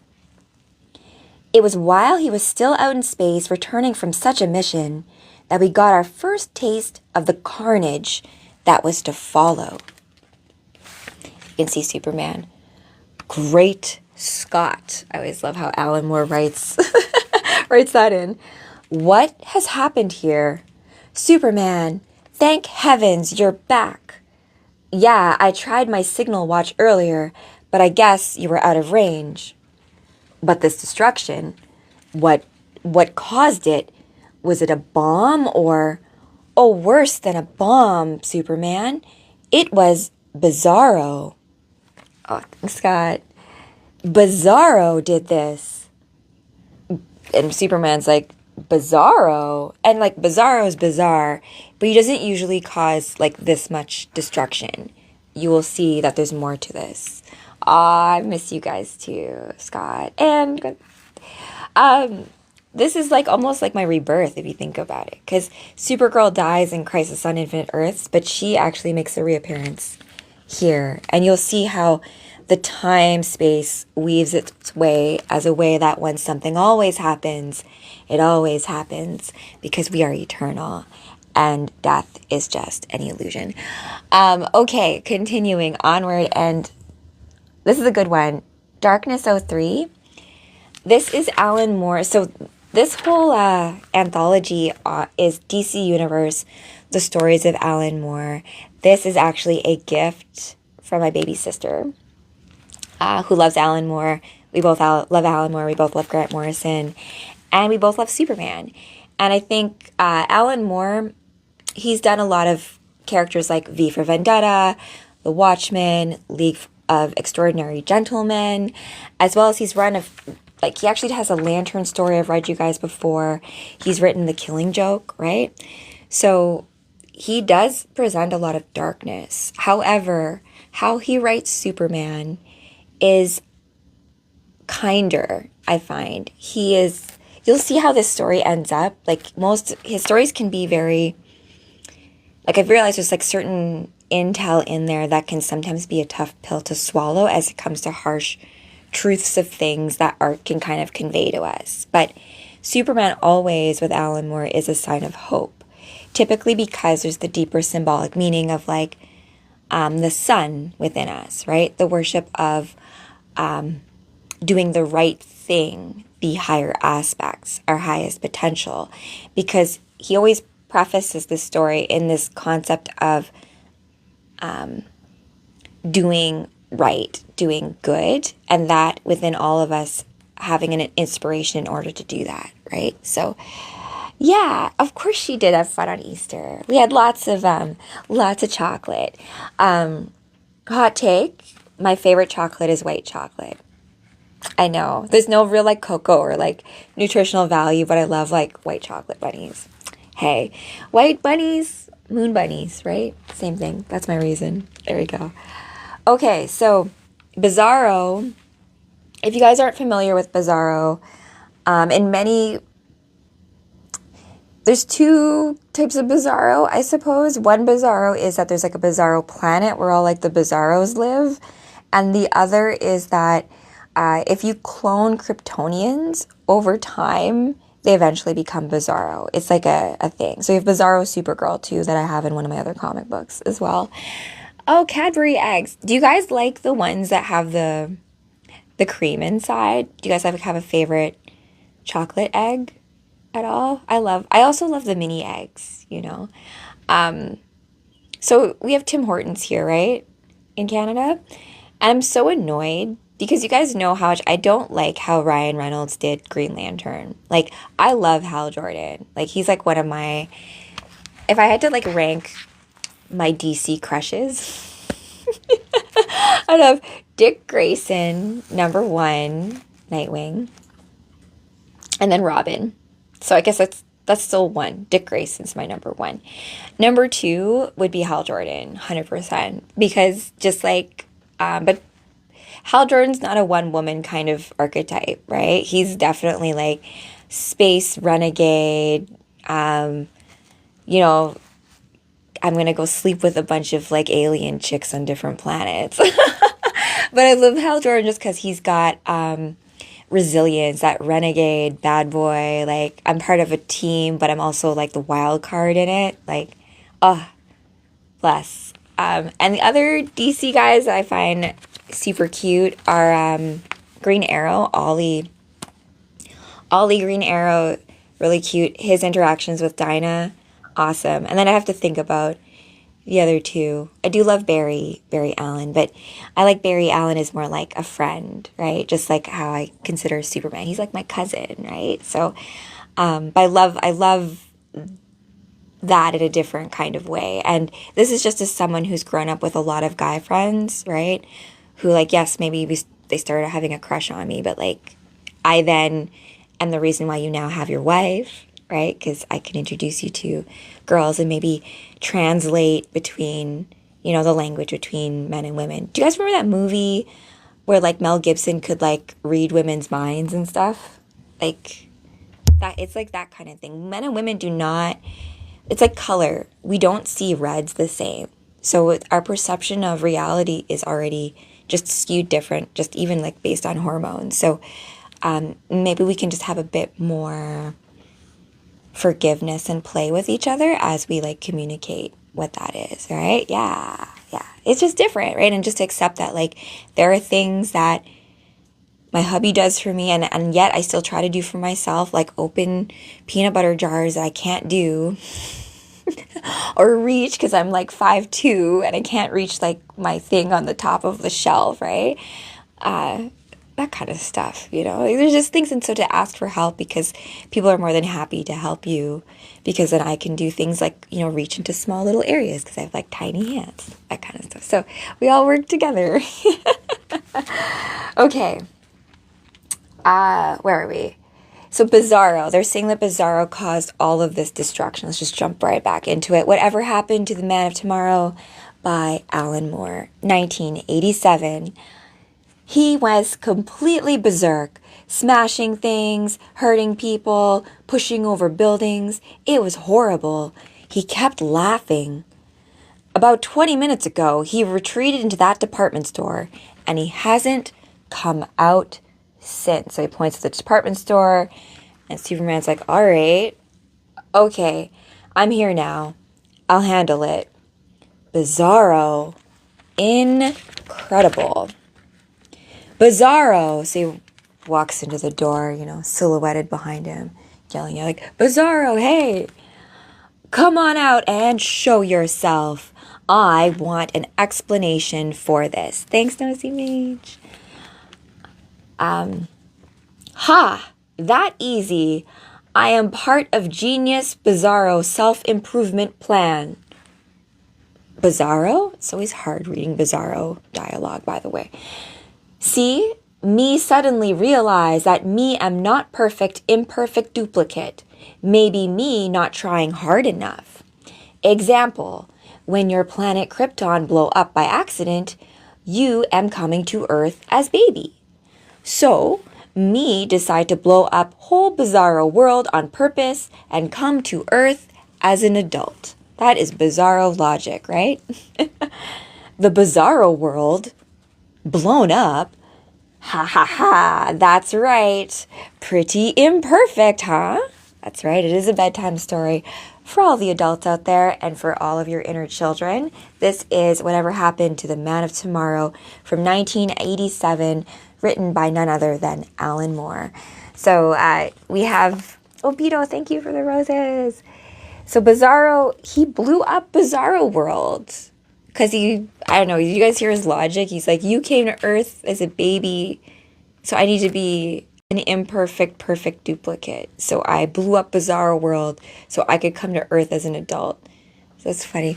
It was while he was still out in space returning from such a mission that we got our first taste of the carnage that was to follow. You can see Superman. Great Scott. I always love how Alan Moore writes that in. What has happened here? Superman, thank heavens you're back. Yeah, I tried my signal watch earlier, but I guess you were out of range. But this destruction, what caused it? Was it a bomb or, oh, worse than a bomb, Superman? It was Bizarro. Oh, thanks, Scott. Bizarro did this. And Superman's like, Bizarro? And like, Bizarro's bizarre, but he doesn't usually cause like this much destruction. You will see that there's more to this. I miss you guys too, Scott. And this is like almost like my rebirth if you think about it. Because Supergirl dies in Crisis on Infinite Earths, but she actually makes a reappearance here. And you'll see how the time-space weaves its way as a way that when something always happens, it always happens because we are eternal. And death is just an illusion. Okay, continuing onward, and this is a good one. Darkness 03. This is Alan Moore. So this whole anthology is DC Universe, the stories of Alan Moore. This is actually a gift from my baby sister, who loves Alan Moore. We both love Alan Moore. We both love Grant Morrison. And we both love Superman. And I think Alan Moore, he's done a lot of characters like V for Vendetta, The Watchmen, League of Extraordinary Gentlemen, as well as he's run he actually has a Lantern story I've read you guys before. He's written The Killing Joke, right? So he does present a lot of darkness. However, how he writes Superman is kinder, I find. You'll see how this story ends up. Like most, his stories can be very, like I've realized there's like certain intel in there that can sometimes be a tough pill to swallow as it comes to harsh truths of things that art can kind of convey to us. But Superman always with Alan Moore is a sign of hope, typically because there's the deeper symbolic meaning of like the sun within us, right? The worship of doing the right thing, the higher aspects, our highest potential, because he always prefaces this story in this concept of doing right, doing good, and that within all of us having an inspiration in order to do that, right? So yeah, of course she did have fun on Easter. We had lots of chocolate. Hot take, my favorite chocolate is white chocolate. I know there's no real like cocoa or like nutritional value, but I love like white chocolate bunnies. Hey, white bunnies, moon bunnies, right? Same thing. That's my reason. There we go. Okay, so Bizarro, if you guys aren't familiar with Bizarro, there's two types of Bizarro, I suppose. One Bizarro is that there's like a Bizarro planet where all like the Bizarros live. And the other is that if you clone Kryptonians over time, they eventually become Bizarro. It's like a thing. So you have Bizarro Supergirl too that I have in one of my other comic books as well. Oh, Cadbury eggs. Do you guys like the ones that have the cream inside? Do you guys have a favorite chocolate egg? at all. I also love the mini eggs, you know. So we have Tim Hortons here, right? In Canada. And I'm so annoyed because you guys know how much I don't like how Ryan Reynolds did Green Lantern. Like, I love Hal Jordan. Like, he's like one of my, if I had to like rank my DC crushes, I'd have Dick Grayson, number one, Nightwing, and then Robin. So I guess that's still one. Dick Grayson's my number one. Number two would be Hal Jordan, 100%. Because just like, but Hal Jordan's not a one woman kind of archetype, right? He's definitely like space renegade. You know, I'm going to go sleep with a bunch of like alien chicks on different planets. But I love Hal Jordan just because he's got resilience, that renegade bad boy. Like, I'm part of a team, but I'm also like the wild card in it. Like, oh, bless. And the other DC guys that I find super cute are Green Arrow, Ollie. Ollie Green Arrow, really cute. His interactions with Dinah, awesome. And then I have to think about the other two. I do love Barry Allen, but I like Barry Allen as more like a friend, right? Just like how I consider Superman. He's like my cousin, right? So, but I love that in a different kind of way. And this is just as someone who's grown up with a lot of guy friends, right? Who like, yes, maybe they started having a crush on me, but like, I then am the reason why you now have your wife, right? Because I can introduce you to girls and maybe translate between, you know, the language between men and women. Do you guys remember that movie where like Mel Gibson could like read women's minds and stuff? Like that, it's like that kind of thing. Men and women do not, it's like color. We don't see reds the same. So our perception of reality is already just skewed different, just even like based on hormones. So maybe we can just have a bit more forgiveness and play with each other as we like communicate what that is, right? Yeah. It's just different, right? And just accept that like there are things that my hubby does for me and yet I still try to do for myself, like open peanut butter jars that I can't do or reach because I'm like 5'2" and I can't reach like my thing on the top of the shelf, right? That kind of stuff, you know. Like, there's just things, and so to ask for help because people are more than happy to help you because then I can do things like, you know, reach into small little areas because I have like tiny hands, that kind of stuff. So we all work together. Okay. Where are we? So Bizarro, they're saying that Bizarro caused all of this destruction. Let's just jump right back into it. Whatever Happened to the Man of Tomorrow by Alan Moore, 1987. He was completely berserk, smashing things, hurting people, pushing over buildings. It was horrible. He kept laughing. About 20 minutes ago, he retreated into that department store, and he hasn't come out since. So he points to the department store, and Superman's like, all right, okay, I'm here now. I'll handle it. Bizarro. Incredible. Bizarro. So he walks into the door, you know, silhouetted behind him, yelling at like, Bizarro, hey, come on out and show yourself. I want an explanation for this. Thanks, Nosy Mage. Ha! That easy. I am part of Genius Bizarro self-improvement plan. Bizarro? It's always hard reading Bizarro dialogue, by the way. See, me suddenly realize that me am not perfect, imperfect duplicate. Maybe me not trying hard enough. Example, when your planet Krypton blow up by accident, you am coming to Earth as baby. So, me decide to blow up whole Bizarro world on purpose and come to Earth as an adult. That is Bizarro logic, right? The Bizarro world blown up. Ha ha ha, that's right. Pretty imperfect, huh? That's right, it is a bedtime story for all the adults out there and for all of your inner children. This is Whatever Happened to the Man of Tomorrow from 1987, written by none other than Alan Moore. So we have Obito, thank you for the roses. So Bizarro, he blew up Bizarro World. Because I don't know, you guys hear his logic? He's like, you came to Earth as a baby, so I need to be an imperfect, perfect duplicate. So I blew up Bizarro World so I could come to Earth as an adult. So that's funny.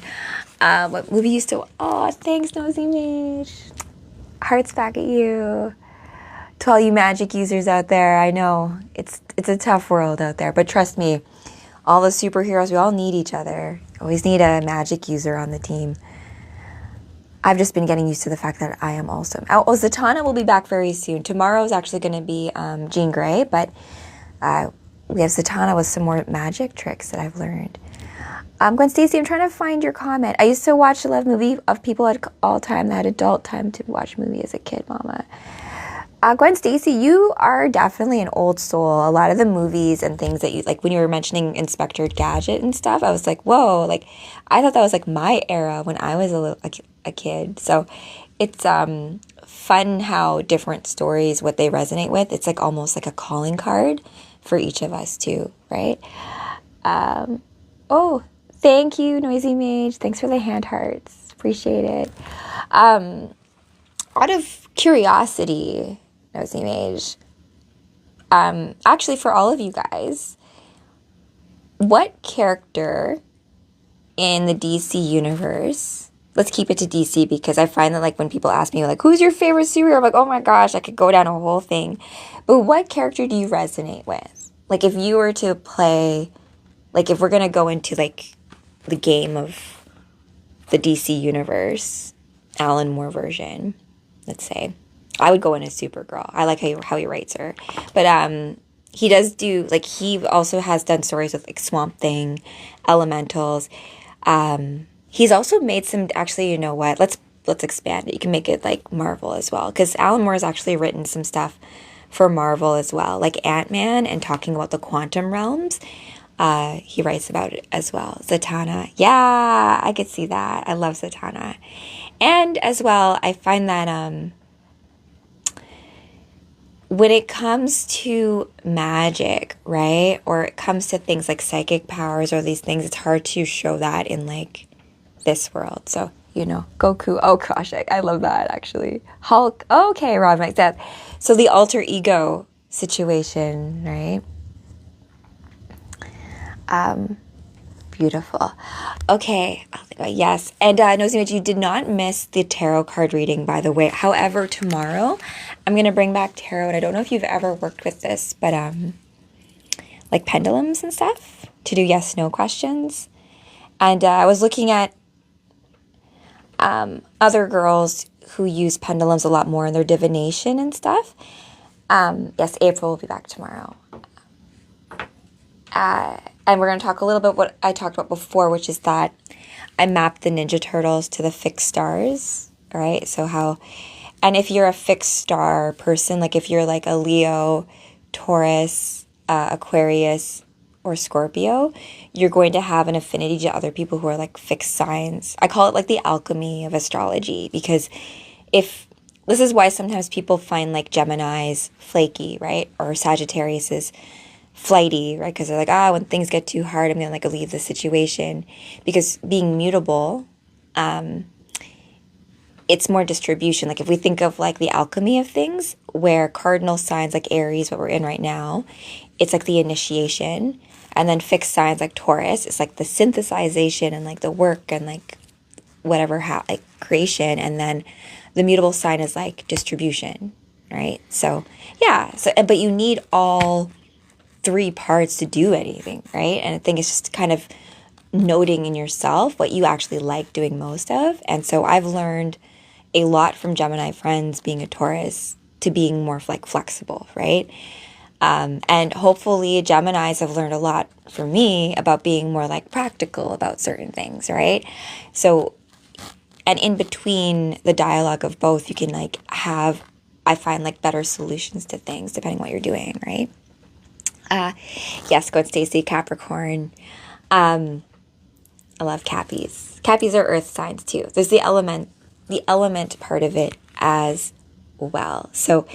What movie used to... Oh, thanks, Nosy Mage. Hearts back at you. To all you magic users out there, I know it's a tough world out there, but trust me, all the superheroes, we all need each other. Always need a magic user on the team. I've just been getting used to the fact that I am also... Oh, Zatanna will be back very soon. Tomorrow is actually going to be Jean Grey, but we have Zatanna with some more magic tricks that I've learned. Gwen Stacy, I'm trying to find your comment. I used to watch a lot of movies of people at all time that had adult time to watch a movie as a kid, mama. Gwen Stacy, you are definitely an old soul. A lot of the movies and things that you, like when you were mentioning Inspector Gadget and stuff, I was like, whoa, like I thought that was like my era when I was a kid. So it's fun how different stories, what they resonate with. It's like almost like a calling card for each of us too, right? Oh, thank you, Noisy Mage. Thanks for the hand hearts. Appreciate it. Out of curiosity, Nosy Mage, actually for all of you guys, what character in the DC universe, let's keep it to DC because I find that like when people ask me like, who's your favorite superhero? I'm like, oh my gosh, I could go down a whole thing. But what character do you resonate with? Like if you were to play, like if we're going to go into like the game of the DC universe, Alan Moore version, let's say, I would go in as Supergirl. I like how he writes her. But he does do, like, he also has done stories with, like, Swamp Thing, Elementals. He's also made some, actually, you know what? Let's expand it. You can make it, like, Marvel as well. Because Alan Moore has actually written some stuff for Marvel as well. Like Ant-Man and talking about the quantum realms. He writes about it as well. Zatanna. Yeah, I could see that. I love Zatanna. And as well, I find that when it comes to magic, right, or it comes to things like psychic powers or these things, it's hard to show that in, like, this world. So, you know, Goku. Oh, gosh, I love that, actually. Hulk. Okay, Rob like that. So the alter ego situation, right? Beautiful. Okay. I'll think about, yes. And Nosy Mage, you did not miss the tarot card reading, by the way. However, tomorrow I'm going to bring back tarot. And I don't know if you've ever worked with this, but like pendulums and stuff to do yes/no questions. And I was looking at other girls who use pendulums a lot more in their divination and stuff. Yes, April will be back tomorrow. And we're going to talk a little bit what I talked about before, which is that I mapped the Ninja Turtles to the fixed stars, all right? So how, and if you're a fixed star person, like if you're like a Leo, Taurus, Aquarius, or Scorpio, you're going to have an affinity to other people who are like fixed signs. I call it like the alchemy of astrology because this is why sometimes people find like Geminis flaky, right? Or Sagittarius is flighty, right? Because they're like, when things get too hard, I'm going to like leave the situation. Because being mutable, it's more distribution. Like if we think of like the alchemy of things, where cardinal signs like Aries, what we're in right now, it's like the initiation. And then fixed signs like Taurus, it's like the synthesization and like the work and like whatever, like creation. And then the mutable sign is like distribution, right? So yeah, but you need all three parts to do anything, right? And I think it's just kind of noting in yourself what you actually like doing most of. And so I've learned a lot from Gemini friends being a Taurus to being more like flexible, right? And hopefully Geminis have learned a lot from me about being more like practical about certain things, right? So, and in between the dialogue of both, you can like have, I find like better solutions to things depending what you're doing, right? Yes, go Stacy, Capricorn. I love Cappies. Cappies are earth signs too. There's the element part of it as well. So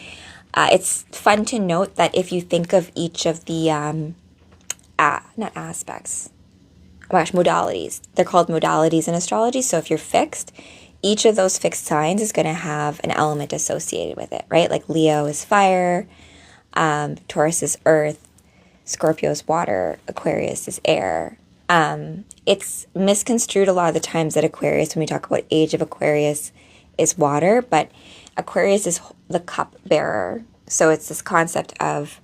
it's fun to note that if you think of each of the not aspects. Oh my gosh, modalities. They're called modalities in astrology. So if you're fixed, each of those fixed signs is going to have an element associated with it, right? Like Leo is fire, Taurus is earth, Scorpio is water, Aquarius is air. It's misconstrued a lot of the times that Aquarius, when we talk about age of Aquarius, is water, but Aquarius is the cup bearer. So it's this concept of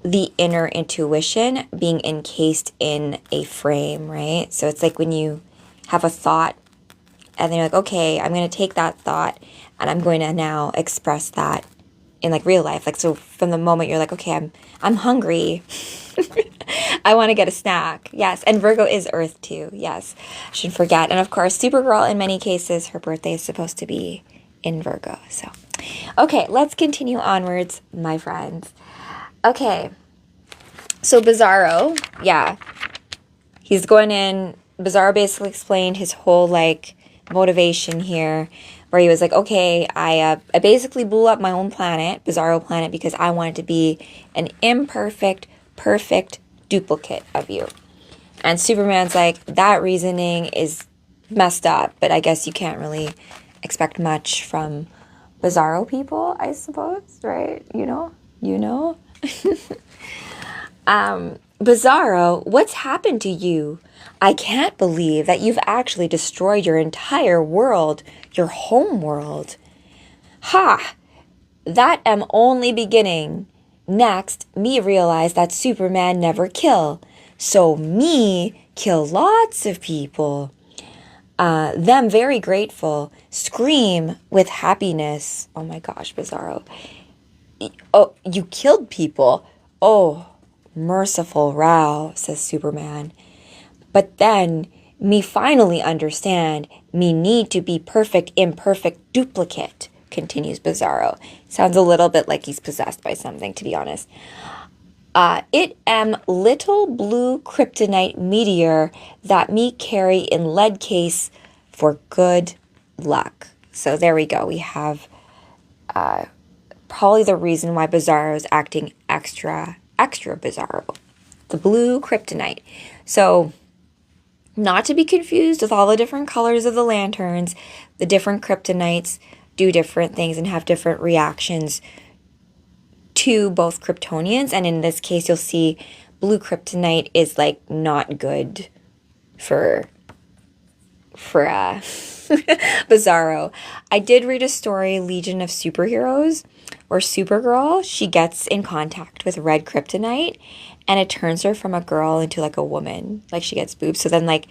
the inner intuition being encased in a frame, right? So it's like when you have a thought and then you're like, okay, I'm going to take that thought and I'm going to now express that in like real life. Like, so from the moment you're like, okay, I'm hungry. I want to get a snack. Yes. And Virgo is earth too. Yes. I shouldn't forget. And of course, Supergirl, in many cases, her birthday is supposed to be in Virgo. So, okay, let's continue onwards, my friends. Okay. So Bizarro, yeah. He's going in. Bizarro basically explained his whole like motivation here, where he was like, okay, I basically blew up my own planet, Bizarro planet, because I wanted to be an imperfect, perfect duplicate of you. And Superman's like, that reasoning is messed up, but I guess you can't really expect much from Bizarro people, I suppose, right? You know? Bizarro, what's happened to you? I can't believe that you've actually destroyed your entire world, your home world. Ha! That am only beginning. Next, me realize that Superman never kill. So me kill lots of people. Them very grateful. Scream with happiness. Oh my gosh, Bizarro. Oh, you killed people. Oh, merciful Rao, says Superman. But then, me finally understand me need to be perfect, imperfect duplicate, continues Bizarro. Sounds a little bit like he's possessed by something, to be honest. It am little blue kryptonite meteor that me carry in lead case for good luck. So there we go. We have probably the reason why Bizarro is acting extra Bizarro. The blue kryptonite. So, not to be confused with all the different colors of the lanterns, the different kryptonites do different things and have different reactions to both Kryptonians. And in this case, you'll see blue kryptonite is like not good for Bizarro. I did read a story, Legion of Superheroes, where Supergirl, she gets in contact with red kryptonite and it turns her from a girl into like a woman. Like she gets boobs. So then like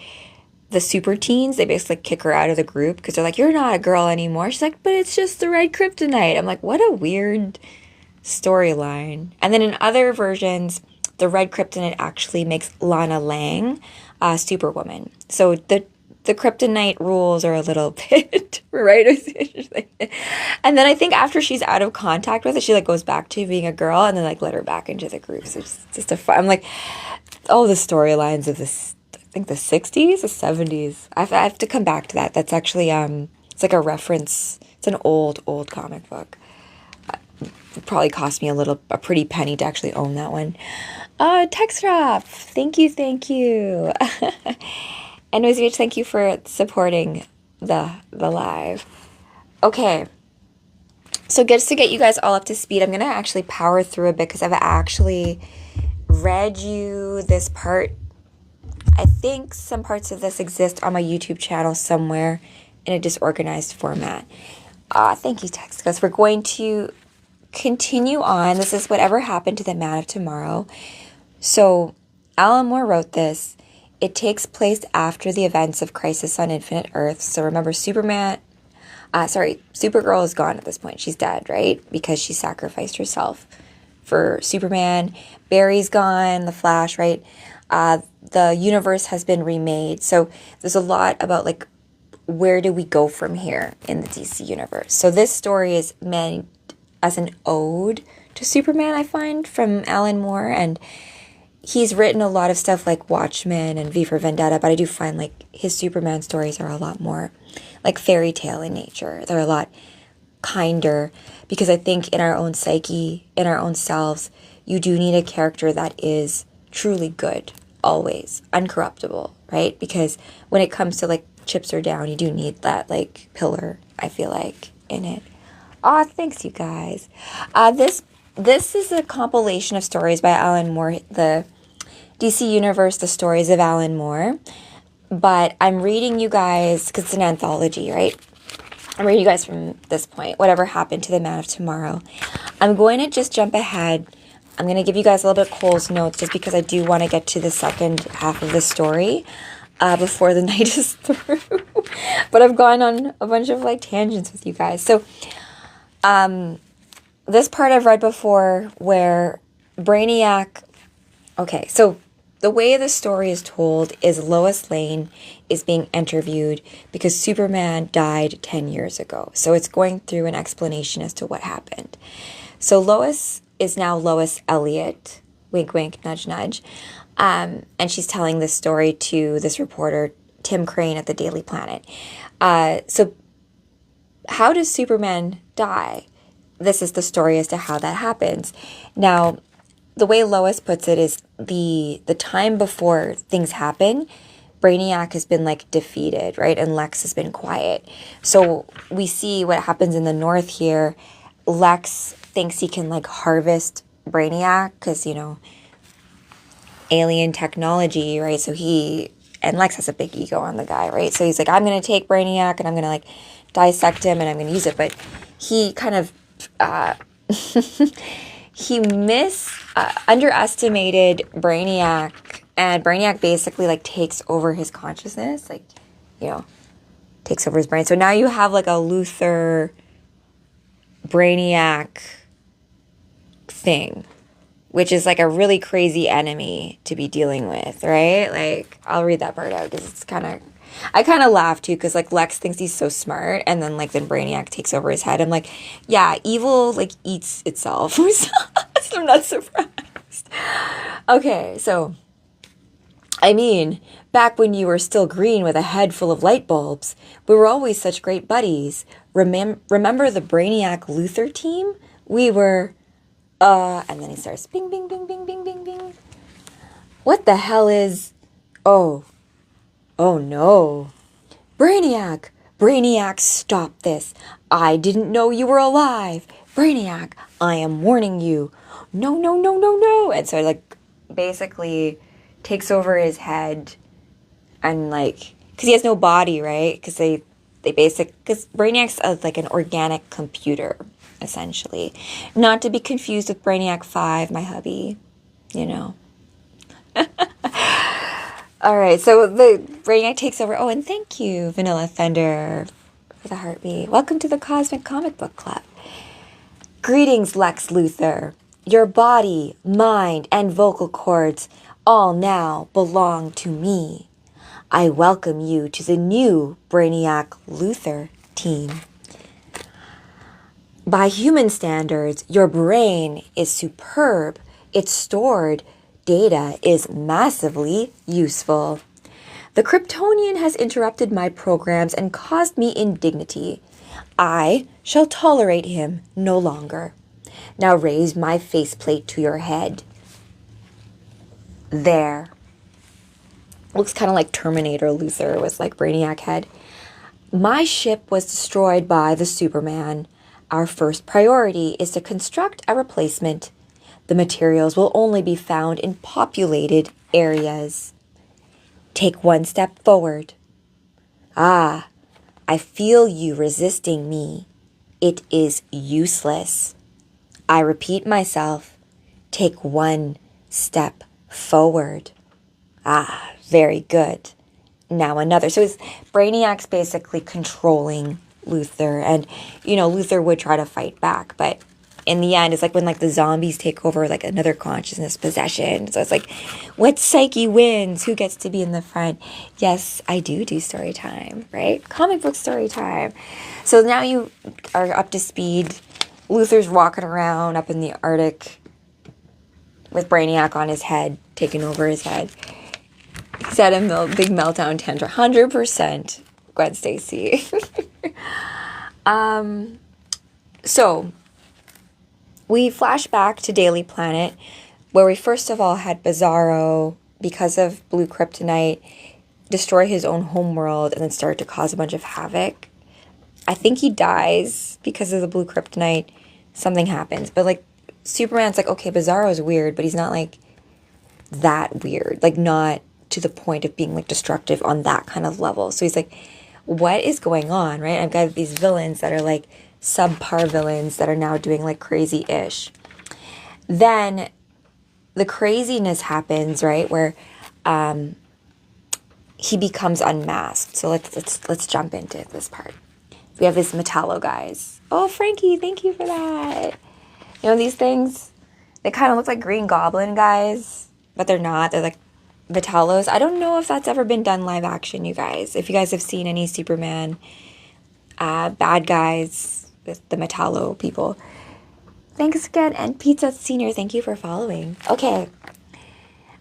the super teens, they basically kick her out of the group because they're like, you're not a girl anymore. She's like, but it's just the red kryptonite. I'm like, what a weird storyline. And then in other versions, the red kryptonite actually makes Lana Lang Superwoman. So the kryptonite rules are a little bit right. And then I think after she's out of contact with it, she like goes back to being a girl and then like let her back into the group. So it's just a fun. I'm like, oh, the storylines of this. I think the 60s, the 70s. I have to come back to that. That's actually it's like a reference. It's an old comic book. It probably cost me a pretty penny to actually own that one. Text drop. Thank you. Anyways, Rach, thank you for supporting the live. Okay. So just to get you guys all up to speed, I'm going to actually power through a bit because I've actually read you this part. I think some parts of this exist on my YouTube channel somewhere in a disorganized format. Thank you, text, because we're going to continue on. This is whatever happened to the Man of Tomorrow. So Alan Moore wrote this. It takes place after the events of Crisis on Infinite Earths. So remember, Supergirl is gone at this point. She's dead, right? Because she sacrificed herself for Superman. Barry's gone, the Flash, right? The universe has been remade. So there's a lot about like, where do we go from here in the DC universe? So this story is meant as an ode to Superman, I find, from Alan Moore. And he's written a lot of stuff like Watchmen and V for Vendetta, but I do find like his Superman stories are a lot more like fairy tale in nature. They're a lot kinder because I think in our own psyche, in our own selves, you do need a character that is truly good, always, uncorruptible, right? Because when it comes to, like, chips are down, you do need that, like, pillar, I feel like, in it. Aw, thanks, you guys. This is a compilation of stories by Alan Moore, the DC Universe, The Stories of Alan Moore. But I'm reading you guys, because it's an anthology, right? I'm reading you guys from this point, Whatever Happened to the Man of Tomorrow. I'm going to just jump ahead. I'm going to give you guys a little bit of Cole's notes, just because I do want to get to the second half of the story before the night is through. But I've gone on a bunch of, like, tangents with you guys. So, this part I've read before where Brainiac... Okay, so the way the story is told is Lois Lane is being interviewed because Superman died 10 years ago. So it's going through an explanation as to what happened. So Lois is now Lois Elliott, wink, wink, nudge, nudge. And she's telling this story to this reporter, Tim Crane at the Daily Planet. So how does Superman die? This is the story as to how that happens. Now, the way Lois puts it is the time before things happen, Brainiac has been, like, defeated, right? And Lex has been quiet. So we see what happens in the North here. Lex thinks he can, like, harvest Brainiac because, you know, alien technology, right? So and Lex has a big ego on the guy, right? So he's like, I'm going to take Brainiac and I'm going to, like, dissect him and I'm going to use it. But he kind of... he underestimated Brainiac, and Brainiac basically, like, takes over his consciousness, like, you know, takes over his brain. So now you have, like, a Luthor Brainiac thing, which is, like, a really crazy enemy to be dealing with, right? Like, I'll read that part out because it's kind of... I kind of laugh too because, like, Lex thinks he's so smart, and then Brainiac takes over his head. I'm like, yeah, evil, like, eats itself. So I'm not surprised. Okay, so I mean, back when you were still green with a head full of light bulbs, we were always such great buddies. Remember the Brainiac Luthor team? We were and then he starts bing bing bing bing bing bing bing. What the hell is... Oh no. Brainiac! Brainiac, stop this. I didn't know you were alive. Brainiac, I am warning you. No, no, no, no, no. And so, like, basically takes over his head and, like, because he has no body, right? Because because Brainiac's like an organic computer, essentially. Not to be confused with Brainiac 5, my hubby, you know. All right, so the Brainiac takes over. Oh, and thank you, Vanilla Thunder, for the heartbeat. Welcome to the Cosmic Comic Book Club. Greetings, Lex Luthor. Your body, mind, and vocal cords all now belong to me. I welcome you to the new Brainiac Luthor team. By human standards, your brain is superb. Its stored data is massively useful. The Kryptonian has interrupted my programs and caused me indignity. I shall tolerate him no longer. Now raise my faceplate to your head. There. Looks kind of like Terminator Luthor with, like, Brainiac head. My ship was destroyed by the Superman. Our first priority is to construct a replacement. The materials will only be found in populated areas. Take one step forward. Ah, I feel you resisting me. It is useless. I repeat myself. Take one step forward. Ah, very good. Now another. So Brainiac's basically controlling Luthor, and, you know, Luthor would try to fight back, but in the end, it's like when, like, the zombies take over, like, another consciousness possession. So it's like, what psyche wins? Who gets to be in the front? Yes, I do story time, right? Comic book story time. So now you are up to speed. Luthor's walking around up in the Arctic with Brainiac on his head, taking over his head. He's at a big meltdown tantrum. 100% Gwen Stacy. So we flash back to Daily Planet, where we first of all had Bizarro, because of blue kryptonite, destroy his own homeworld and then start to cause a bunch of havoc. I think he dies because of the blue kryptonite. Something happens. But, like, Superman's like, okay, Bizarro's weird, but he's not, like, that weird. Like, not to the point of being, like, destructive on that kind of level. So he's like, what is going on, right? I've got these villains that are, like, subpar villains that are now doing, like, crazy-ish. Then the craziness happens, right, where he becomes unmasked. So let's jump into this part. We have these Metallo guys. Oh, Frankie, thank you for that. You know, these things, they kind of look like Green Goblin guys, but they're not. They're like Metallos. I don't know if that's ever been done live action, you guys. If you guys have seen any Superman bad guys with the Metallo people. Thanks again, and Pizza Senior, thank you for following. Okay.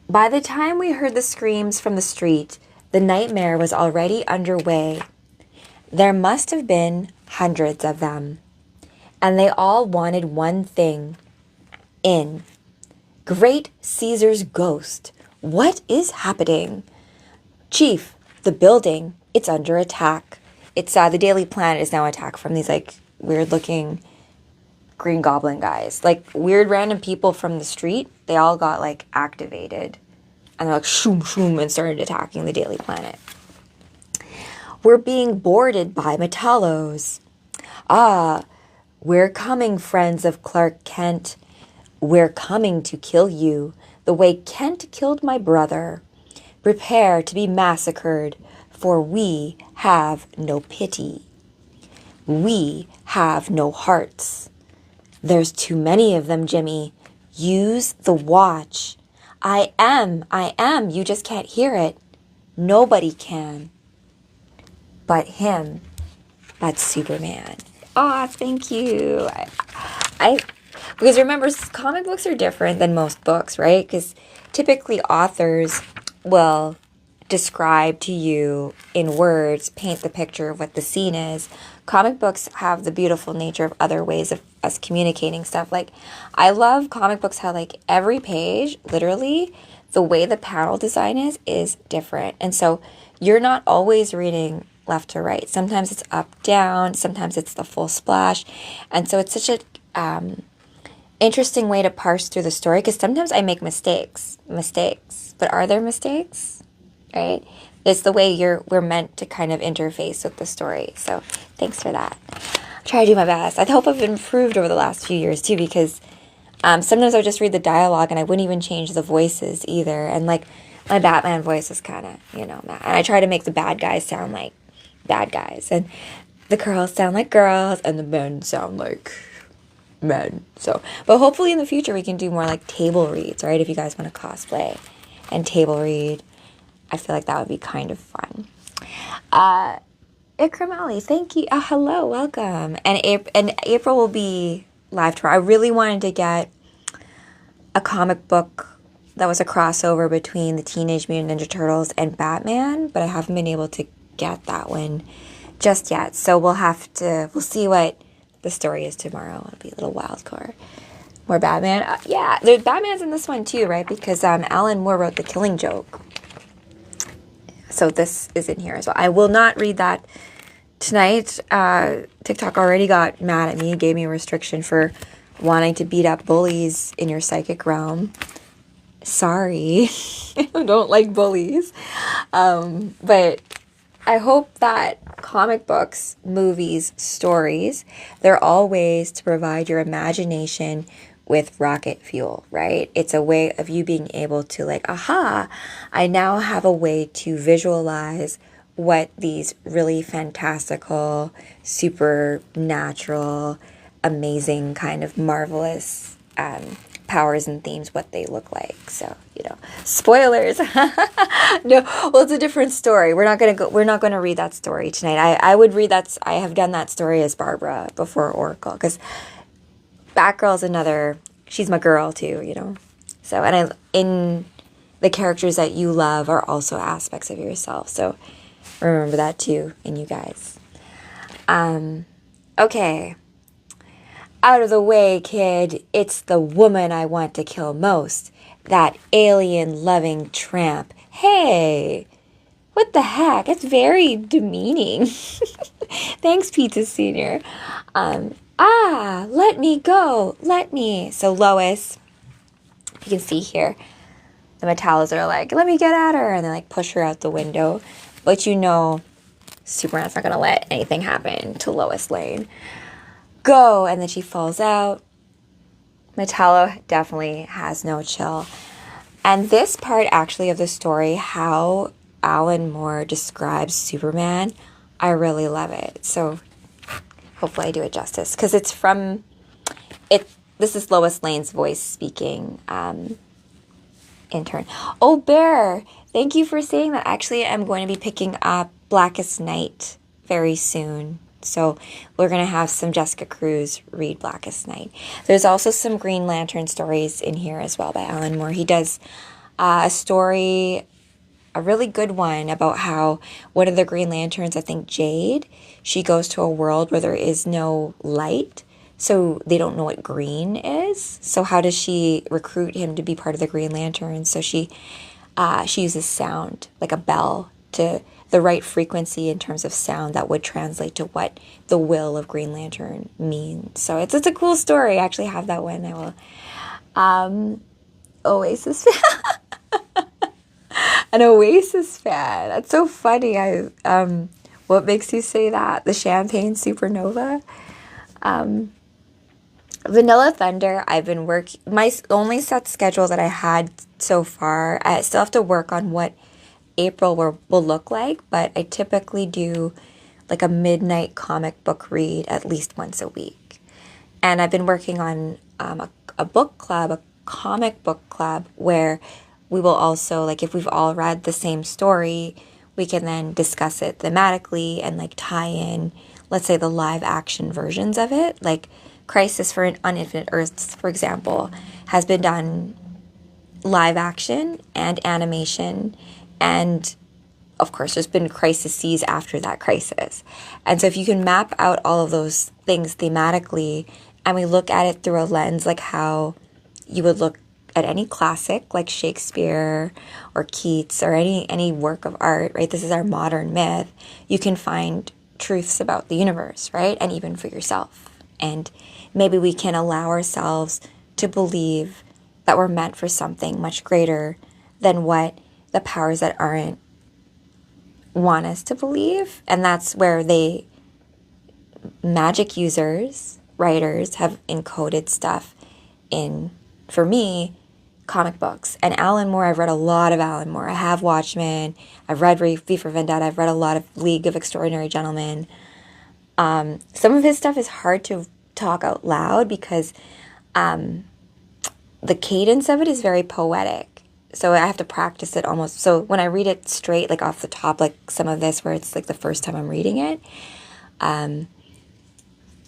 By the time we heard the screams from the street, the nightmare was already underway. There must have been hundreds of them, and they all wanted one thing: in. Great Caesar's ghost. What is happening? Chief, the building, it's under attack. It's the Daily Planet is now attacked from these, like, weird-looking Green Goblin guys. Like, weird random people from the street, they all got, like, activated. And they're like, shoom, shoom, and started attacking the Daily Planet. We're being boarded by Metallos. Ah, we're coming, friends of Clark Kent. We're coming to kill you, the way Kent killed my brother. Prepare to be massacred, for we have no pity. We have no hearts. There's too many of them, Jimmy. Use the watch. I am. You just can't hear it. Nobody can. But him. That's Superman. Aw, thank you. Because remember, comic books are different than most books, right? Because typically authors will describe to you in words, paint the picture of what the scene is. Comic books have the beautiful nature of other ways of us communicating stuff. Like, I love comic books how, like, every page, literally, the way the panel design is different. And so you're not always reading left to right. Sometimes it's up, down. Sometimes it's the full splash. And so it's such a interesting way to parse through the story, because sometimes I make mistakes. But are there mistakes? Right? It's the way we're meant to kind of interface with the story. So thanks for that. I try to do my best. I hope I've improved over the last few years too, because sometimes I would just read the dialogue and I wouldn't even change the voices either. And, like, my Batman voice is kind of, you know, and I try to make the bad guys sound like bad guys, and the girls sound like girls, and the men sound like men. So, but hopefully in the future we can do more like table reads, right? If you guys want to cosplay and table read, I feel like that would be kind of fun. Ikram Ali, thank you. Hello, welcome. And April will be live tomorrow. I really wanted to get a comic book that was a crossover between the Teenage Mutant Ninja Turtles and Batman, but I haven't been able to get that one just yet. So we'll see what the story is tomorrow. It'll be a little wild card. More Batman. Yeah, there's Batman's in this one too, right? Because Alan Moore wrote The Killing Joke. So this is in here as well. I will not read that tonight. TikTok already got mad at me, gave me a restriction for wanting to beat up bullies in your psychic realm. Sorry. I don't like bullies. But I hope that comic books, movies, stories, they're all ways to provide your imagination with rocket fuel, right? It's a way of you being able to, like, aha, I now have a way to visualize what these really fantastical, supernatural, amazing, kind of marvelous powers and themes, what they look like. So, you know, spoilers. No, well, it's a different story. We're not going to read that story tonight. I would read that. I have done that story as Barbara before Oracle, because Batgirl's she's my girl too, you know. So, and in the characters that you love are also aspects of yourself. So remember that too in you guys. Okay. Out of the way, kid. It's the woman I want to kill most. That alien-loving tramp. Hey, what the heck? It's very demeaning. Thanks, Pizza Senior. Let me go. Let me. So Lois, you can see here, the Metallos are like, let me get at her. And they like push her out the window. But you know, Superman's not going to let anything happen to Lois Lane. Go. And then she falls out. Metallo definitely has no chill. And this part actually of the story, how Alan Moore describes Superman, I really love it. So hopefully I do it justice. Because it's from, this is Lois Lane's voice speaking in turn. Oh, Bear, thank you for saying that. Actually, I'm going to be picking up Blackest Night very soon. So we're going to have some Jessica Cruz read Blackest Night. There's also some Green Lantern stories in here as well by Alan Moore. He does a story, a really good one, about how one of the Green Lanterns, I think Jade, she goes to a world where there is no light, so they don't know what green is. So how does she recruit him to be part of the Green Lantern? So she uses sound, like a bell, to the right frequency in terms of sound that would translate to what the will of Green Lantern means. So it's a cool story. I actually have that one. I will. Oasis fan. An Oasis fan. That's so funny. What makes you say that? The Champagne Supernova? Vanilla Thunder, I've been working, my only set schedule that I had so far, I still have to work on what April will look like, but I typically do like a midnight comic book read at least once a week. And I've been working on a book club, a comic book club, where we will also, like, if we've all read the same story, we can then discuss it thematically and like tie in, let's say, the live action versions of it. Like Crisis on Infinite Earths, for example, has been done live action and animation. And of course, there's been crises after that crisis. And so if you can map out all of those things thematically, and we look at it through a lens like how you would look at any classic like Shakespeare or Keats or any work of art, right? This is our modern myth. You can find truths about the universe, right? And even for yourself. And maybe we can allow ourselves to believe that we're meant for something much greater than what the powers that aren't want us to believe. And that's where magic users, writers, have encoded stuff in, for me, comic books. And Alan Moore, I've read a lot of Alan Moore. I have Watchmen, I've read V for Vendetta, I've read a lot of League of Extraordinary Gentlemen. Some of his stuff is hard to talk out loud because the cadence of it is very poetic. So I have to practice it almost. So when I read it straight, like off the top, like some of this where it's like the first time I'm reading it,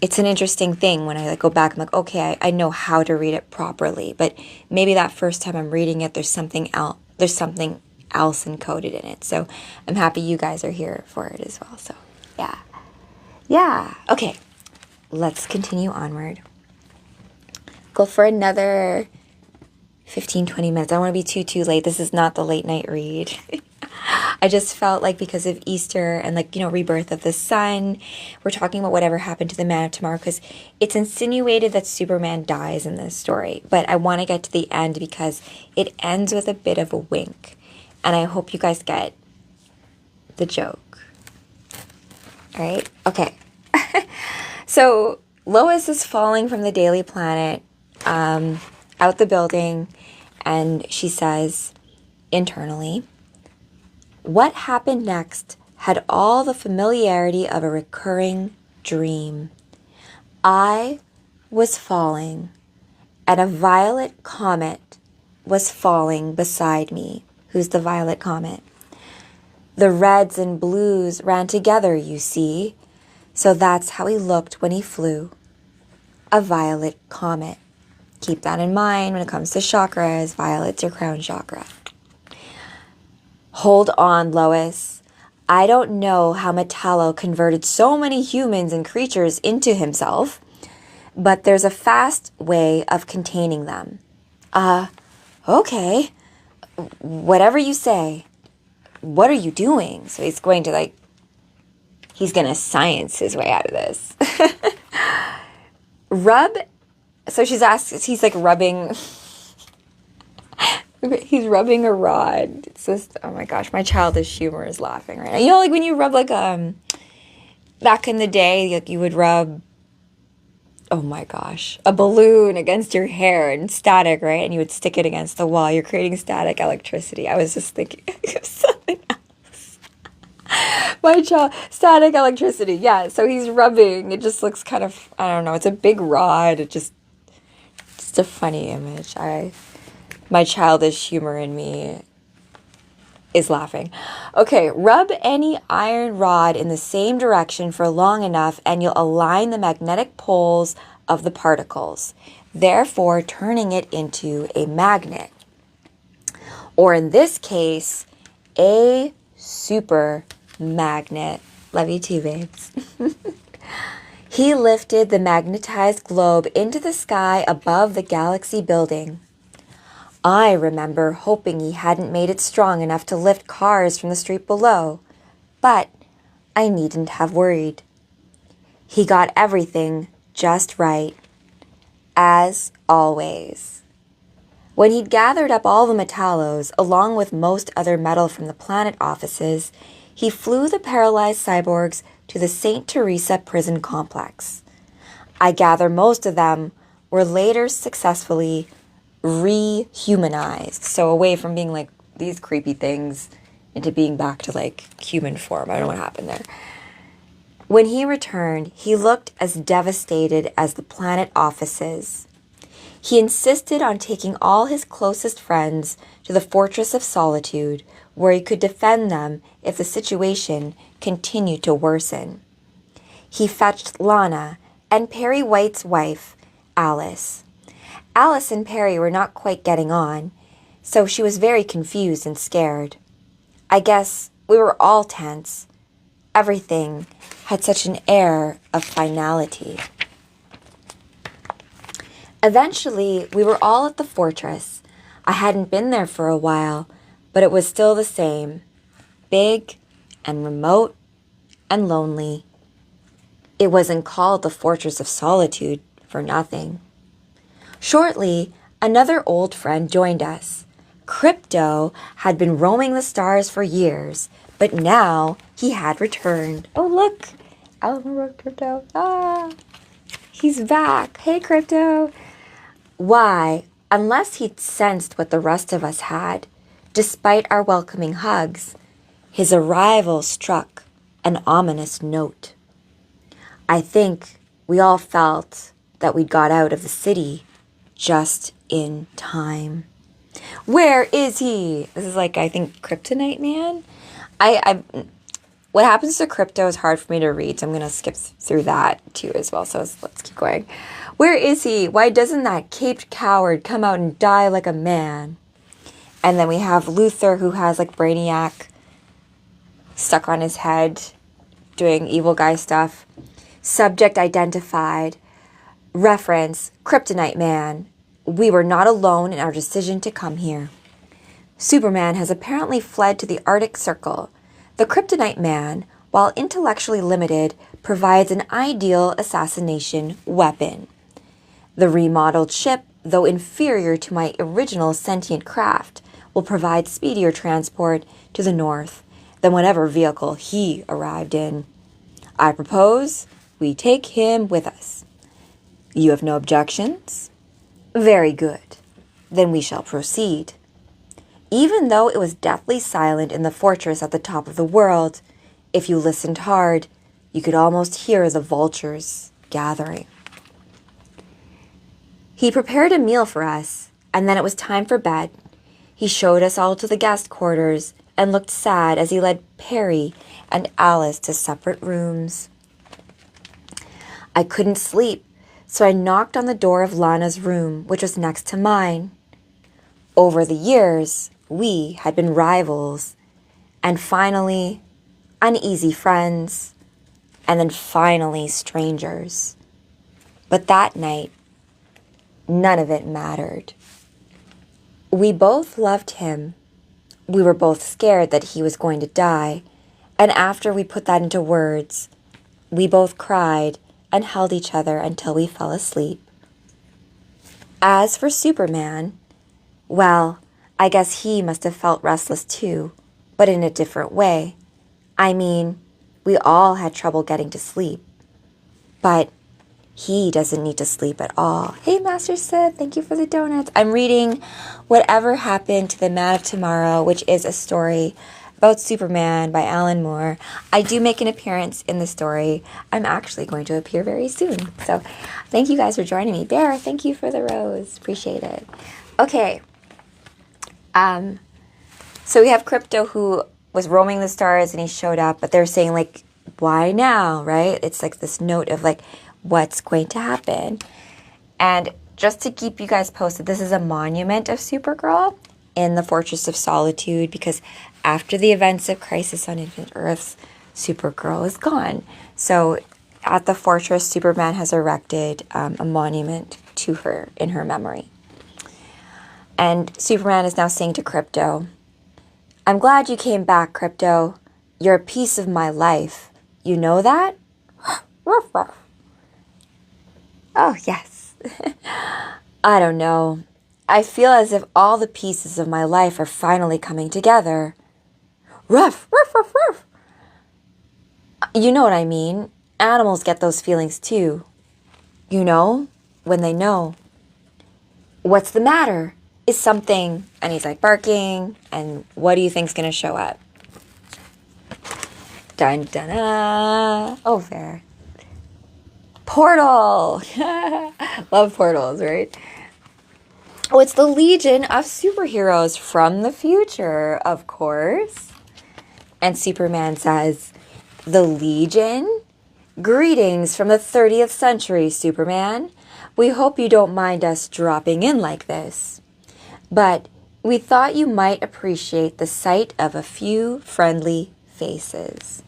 it's an interesting thing when I like go back. I'm like, okay, I know how to read it properly. But maybe that first time I'm reading it, there's something else. There's something else encoded in it. So I'm happy you guys are here for it as well. So yeah. Okay, let's continue onward. Go for another 15, 20 minutes. I don't want to be too late. This is not the late night read. I just felt like because of Easter and like, rebirth of the sun, we're talking about whatever happened to the Man of Tomorrow because it's insinuated that Superman dies in this story. But I want to get to the end because it ends with a bit of a wink. And I hope you guys get the joke. All right? Okay. So Lois is falling from the Daily Planet out the building, and she says internally, what happened next had all the familiarity of a recurring dream. I was falling, and a violet comet was falling beside me. Who's the violet comet? The reds and blues ran together, you see. So that's how he looked when he flew. A violet comet. Keep that in mind when it comes to chakras. Violet's your crown chakra. Hold on, Lois. I don't know how Metallo converted so many humans and creatures into himself. but there's a fast way of containing them. Okay. Whatever you say. What are you doing? So he's going to science his way out of this. So he's like rubbing, he's rubbing a rod. It's just, oh my gosh, my childish humor is laughing right now. You know, like when you rub back in the day, like you would rub, oh my gosh, a balloon against your hair and static, right? And you would stick it against the wall. You're creating static electricity. I was just thinking of something else. Static electricity. Yeah, so he's rubbing. It just looks kind of, I don't know, it's a big rod. Just a funny image. My childish humor in me is laughing. Okay, rub any iron rod in the same direction for long enough and you'll align the magnetic poles of the particles, therefore turning it into a magnet. Or in this case, a super magnet. Love you too, babes. He lifted the magnetized globe into the sky above the galaxy building. I remember hoping he hadn't made it strong enough to lift cars from the street below, but I needn't have worried. He got everything just right, as always. When he'd gathered up all the metallos, along with most other metal from the planet offices, he flew the paralyzed cyborgs to the St. Teresa prison complex. I gather most of them were later successfully rehumanized, so away from being like these creepy things into being back to like human form. I don't know what happened there. When he returned, he looked as devastated as the planet offices. He insisted on taking all his closest friends to the Fortress of Solitude, where he could defend them if the situation continued to worsen. He fetched Lana and Perry White's wife, Alice. Alice and Perry were not quite getting on, so she was very confused and scared. I guess we were all tense. Everything had such an air of finality. Eventually, we were all at the fortress. I hadn't been there for a while, but it was still the same. Big and remote and lonely. It wasn't called the Fortress of Solitude for nothing. Shortly, another old friend joined us. Crypto had been roaming the stars for years, but now he had returned. Oh, look! I remember Crypto. He's back. Hey, Crypto. Why, unless he'd sensed what the rest of us had, despite our welcoming hugs, his arrival struck an ominous note. I think we all felt that we'd got out of the city just in time. Where is he? This is like, I think, Kryptonite Man. What happens to Crypto is hard for me to read, so I'm going to skip through that too as well. So let's keep going. Where is he? Why doesn't that caped coward come out and die like a man? And then we have Luther, who has like Brainiac stuck on his head, doing evil guy stuff. Subject identified. Reference, Kryptonite Man. We were not alone in our decision to come here. Superman has apparently fled to the Arctic Circle. The Kryptonite Man, while intellectually limited, provides an ideal assassination weapon. The remodeled ship, though inferior to my original sentient craft, will provide speedier transport to the north than whatever vehicle he arrived in. I propose we take him with us. You have no objections? Very good. Then we shall proceed. Even though it was deathly silent in the fortress at the top of the world, if you listened hard, you could almost hear the vultures gathering. He prepared a meal for us, and then it was time for bed. He showed us all to the guest quarters and looked sad as he led Perry and Alice to separate rooms. I couldn't sleep, so I knocked on the door of Lana's room, which was next to mine. Over the years, we had been rivals, and finally, uneasy friends, and then finally strangers. But that night, none of it mattered. We both loved him. We were both scared that he was going to die. And after we put that into words, we both cried and held each other until we fell asleep. As for Superman, well, I guess he must have felt restless too, but in a different way. I mean, we all had trouble getting to sleep. But he doesn't need to sleep at all. Hey, Master Sith, thank you for the donuts. I'm reading Whatever Happened to the Man of Tomorrow, which is a story about Superman by Alan Moore. I do make an appearance in the story. I'm actually going to appear very soon. So thank you guys for joining me. Bear, thank you for the rose. Appreciate it. Okay. So we have Crypto, who was roaming the stars and he showed up, but they're saying, like, why now, right? It's like this note of, like, what's going to happen. And just to keep you guys posted, this is a monument of Supergirl in the Fortress of Solitude, because after the events of Crisis on Infinite Earths, Supergirl is gone. So at the fortress, Superman has erected a monument to her in her memory. And Superman is now saying to Crypto, I'm glad you came back, Crypto. You're a piece of my life. You know that? Oh, yes. I don't know. I feel as if all the pieces of my life are finally coming together. Ruff, ruff, ruff, ruff. You know what I mean. Animals get those feelings too. You know, when they know. What's the matter? Is something... And he's like barking. And what do you think's going to show up? Dun, dun, dun. Oh, fair. Portal. Love portals, right? Oh, it's the Legion of Superheroes from the future, of course. And Superman says, the Legion? Greetings from the 30th century, Superman. We hope you don't mind us dropping in like this. But we thought you might appreciate the sight of a few friendly faces.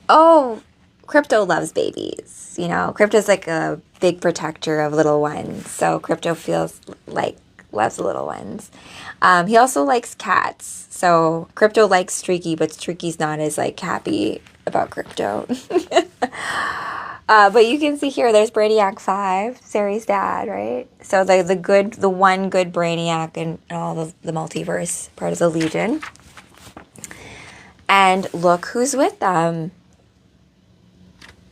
Oh, Crypto loves babies. You know, Crypto's like a big protector of little ones. So Crypto feels like loves little ones. He also likes cats. So Crypto likes Streaky, but Streaky's not as like happy about Crypto. But you can see here, there's Brainiac 5, Sari's dad, right? So the one good Brainiac in all the multiverse, part of the Legion. And look who's with them.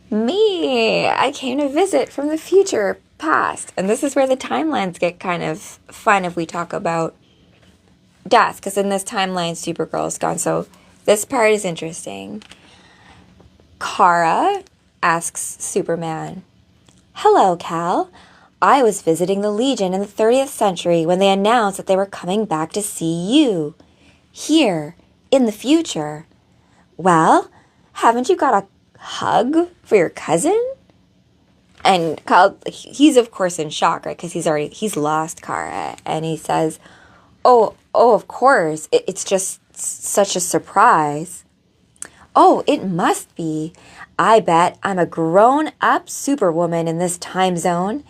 Me. I came to visit from the future, past. And this is where the timelines get kind of fun if we talk about death. Because in this timeline, Supergirl is gone. So this part is interesting. Kara asks Superman, hello, Cal. I was visiting the Legion in the 30th century when they announced that they were coming back to see you. Here, in the future. Well, haven't you got a hug for your cousin? And Kyle, he's of course in shock, right? Because he's lost Kara. And he says, oh, of course. It's just such a surprise. Oh, it must be. I bet I'm a grown-up superwoman in this time zone.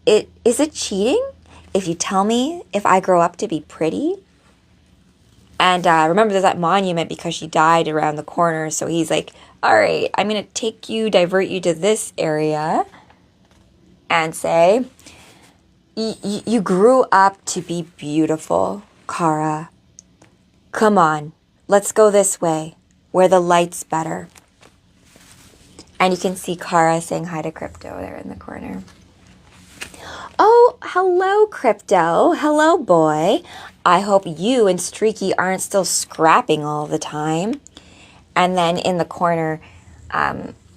Is it cheating if you tell me if I grow up to be pretty? And remember, there's that monument because she died around the corner. So he's like, all right, I'm going to divert you to this area and say, you grew up to be beautiful, Kara. Come on, let's go this way, where the light's better. And you can see Kara saying hi to Crypto there in the corner. Oh, hello, Crypto. Hello, boy. I hope you and Streaky aren't still scrapping all the time. And then in the corner,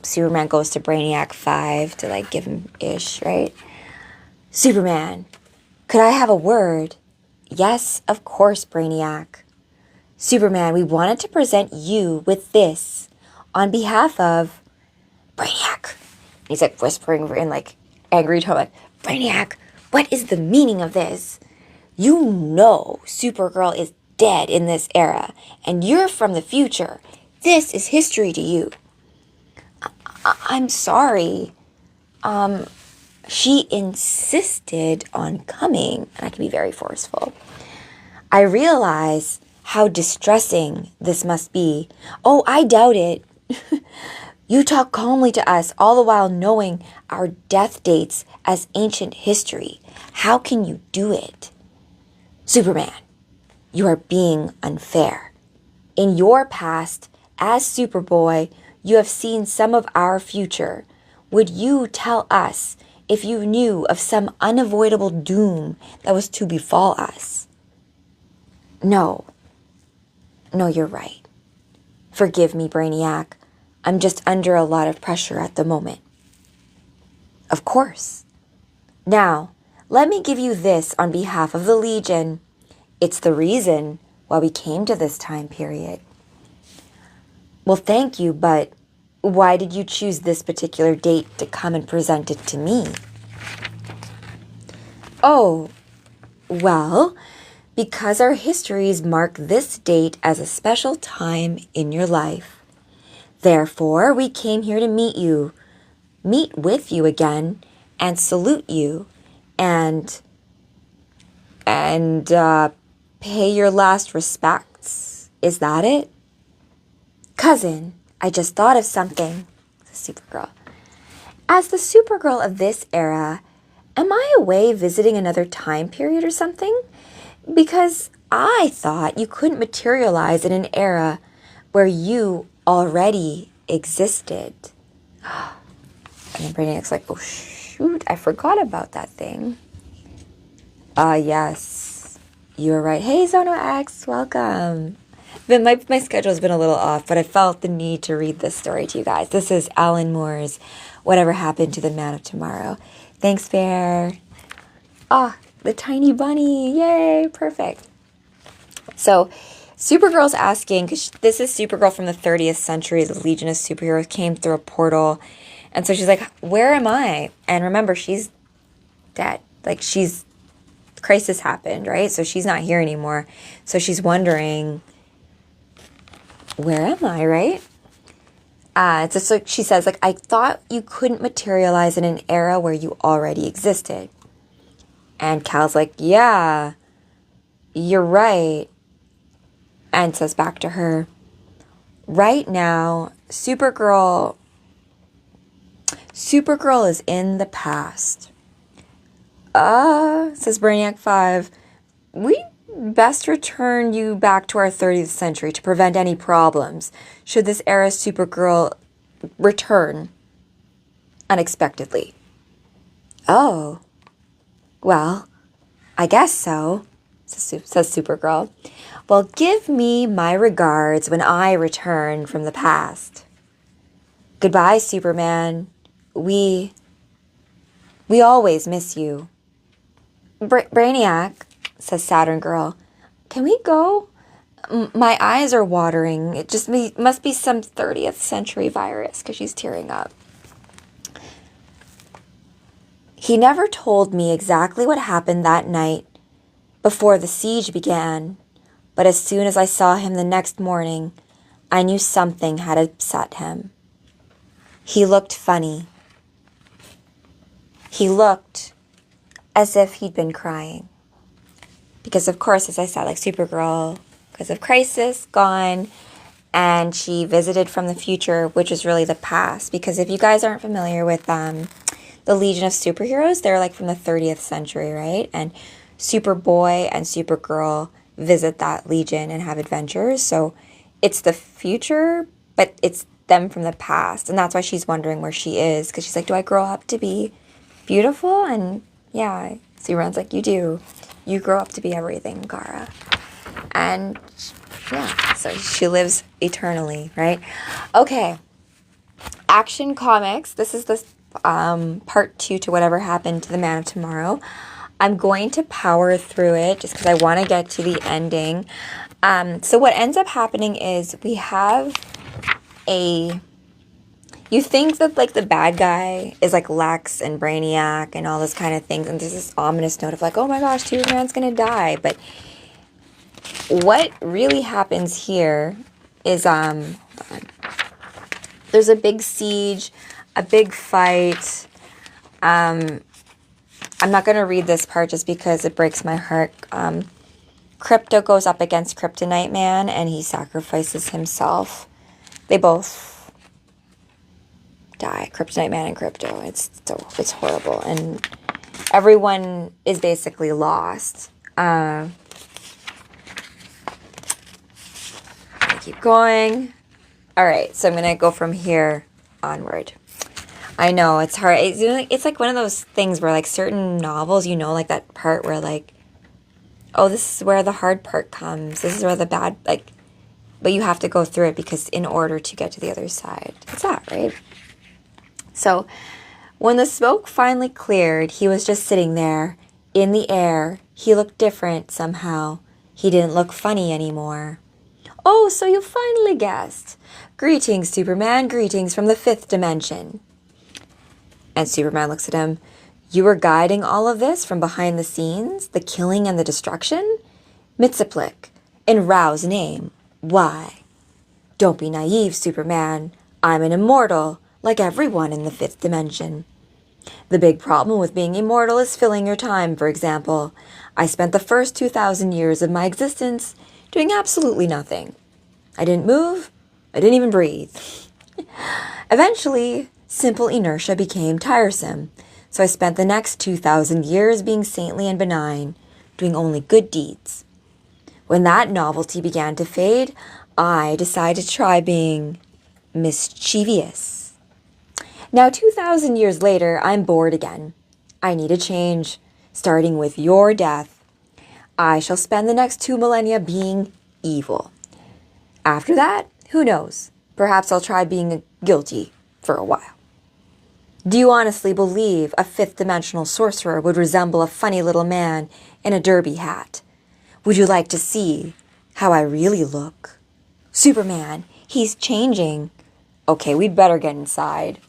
Superman goes to Brainiac 5 to, like, give him ish, right? Superman, could I have a word? Yes, of course, Brainiac. Superman, we wanted to present you with this on behalf of Brainiac. He's, like, whispering in, like, angry tone, like, Brainiac, what is the meaning of this? You know Supergirl is dead in this era, and you're from the future. This is history to you. I'm sorry. She insisted on coming, and I can be very forceful. I realize how distressing this must be. Oh, I doubt it. You talk calmly to us, all the while knowing our death dates as ancient history. How can you do it? Superman, you are being unfair. In your past, as Superboy, you have seen some of our future. Would you tell us if you knew of some unavoidable doom that was to befall us? No. No, you're right. Forgive me, Brainiac. I'm just under a lot of pressure at the moment. Of course. Now, let me give you this on behalf of the Legion. It's the reason why we came to this time period. Well, thank you, but why did you choose this particular date to come and present it to me? Oh, well, because our histories mark this date as a special time in your life. Therefore, we came here to meet with you again, and salute you, and pay your last respects. Is that it? Cousin, I just thought of something. Supergirl. As the Supergirl of this era, am I away visiting another time period or something? Because I thought you couldn't materialize in an era where you already existed. And then Brainiac's like, oh shoot, I forgot about that thing. Yes, you're right. Hey, Zono X, welcome. My schedule's been a little off, but I felt the need to read this story to you guys. This is Alan Moore's Whatever Happened to the Man of Tomorrow. Thanks, Bear. The tiny bunny. Yay, perfect. So, Supergirl's asking, because this is Supergirl from the 30th century, the Legion of Superheroes came through a portal. And so she's like, where am I? And remember, she's dead. Like, crisis happened, right? So she's not here anymore. So she's wondering, where am I, right? So she says, like, I thought you couldn't materialize in an era where you already existed. And Cal's like, yeah, you're right. And says back to her, right now, Supergirl is in the past. Says Brainiac 5, we best return you back to our 30th century to prevent any problems should this era's Supergirl return unexpectedly. Oh, well, I guess so, says Supergirl. Well, give me my regards when I return from the past. Goodbye, Superman. We always miss you. Brainiac, says Saturn Girl, can we go? My eyes are watering. It just must be some 30th century virus, because she's tearing up. He never told me exactly what happened that night before the siege began. But as soon as I saw him the next morning, I knew something had upset him. He looked funny. He looked as if he'd been crying. Because, of course, as I said, like Supergirl, because of Crisis, gone, and she visited from the future, which is really the past. Because if you guys aren't familiar with the Legion of Superheroes, they're like from the 30th century, right? And Superboy and Supergirl visit that Legion and have adventures. So it's the future, but it's them from the past. And that's why she's wondering where she is. Because she's like, do I grow up to be beautiful? And yeah, Superman's like, you do. You grow up to be everything, Gara. And yeah, so she lives eternally, right? Okay. Action Comics. This is the part 2 to Whatever Happened to the Man of Tomorrow. I'm going to power through it just because I want to get to the ending. So what ends up happening is we have you think that like the bad guy is like Lex and Brainiac and all this kind of things. And there's this ominous note of like, oh my gosh, Superman's going to die. But what really happens here is there's a big siege. a big fight. I'm not going to read this part just because it breaks my heart. Krypto goes up against Kryptonite Man and he sacrifices himself. They both die, Kryptonite Man and Krypto. It's horrible, and everyone is basically lost. Keep going. All right, so I'm gonna go from here onward. I know it's hard. It's like one of those things where like certain novels, like that part where like, oh, this is where the hard part comes. This is where the bad, like, but you have to go through it because in order to get to the other side. It's that, right? So when the smoke finally cleared, he was just sitting there in the air. He looked different somehow. He didn't look funny anymore. Oh, so you finally guessed. Greetings, Superman. Greetings from the 5th dimension. And Superman looks at him. You were guiding all of this from behind the scenes? The killing and the destruction? Mxyzptlk, in Rao's name. Why? Don't be naive, Superman. I'm an immortal, like everyone in the 5th dimension. The big problem with being immortal is filling your time, for example. I spent the first 2,000 years of my existence doing absolutely nothing. I didn't move. I didn't even breathe. Eventually, simple inertia became tiresome, so I spent the next 2,000 years being saintly and benign, doing only good deeds. When that novelty began to fade, I decided to try being mischievous. Now, 2,000 years later, I'm bored again. I need a change, starting with your death. I shall spend the next 2 millennia being evil. After that, who knows? Perhaps I'll try being guilty for a while. Do you honestly believe a 5th-dimensional sorcerer would resemble a funny little man in a derby hat? Would you like to see how I really look? Superman, he's changing. Okay, we'd better get inside.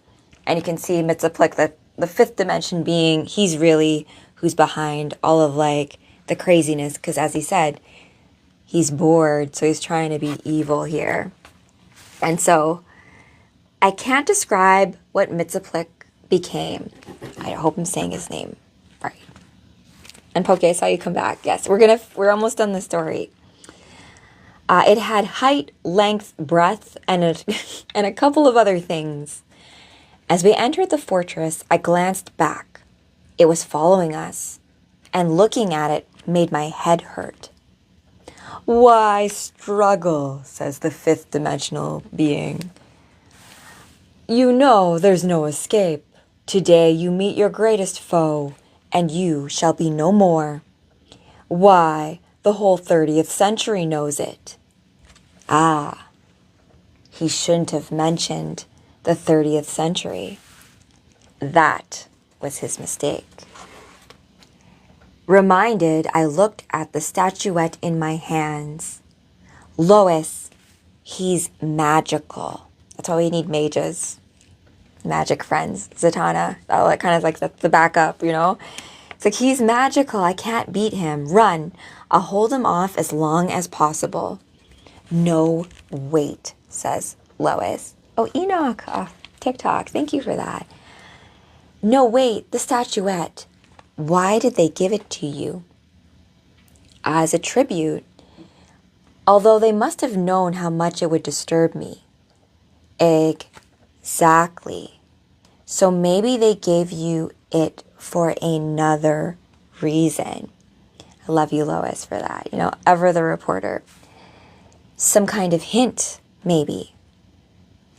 And you can see Mxyzptlk, the 5th dimension being, he's really who's behind all of like the craziness, because as he said, he's bored, so he's trying to be evil here. And so I can't describe what Mxyzptlk became. I hope I'm saying his name right. And Poke, I saw you come back. Yes, we're almost done the story. It had height, length, breadth, and a couple of other things. As we entered the fortress, I glanced back. It was following us, and looking at it made my head hurt. Why struggle, says the 5th dimensional being. You know there's no escape. Today you meet your greatest foe, and you shall be no more. Why, the whole 30th century knows it. Ah, he shouldn't have mentioned the 30th century. That was his mistake. Reminded, I looked at the statuette in my hands. Lois, he's magical. That's why we need mages. Magic friends. Zatanna. That kind of like the backup, It's like, he's magical. I can't beat him. Run. I'll hold him off as long as possible. No, wait, says Lois. Oh, Enoch. Oh, TikTok. Thank you for that. No, wait, the statuette. Why did they give it to you? As a tribute, although they must have known how much it would disturb me. Exactly. So maybe they gave you it for another reason. I love you, Lois, for that. Ever the reporter. Some kind of hint, maybe.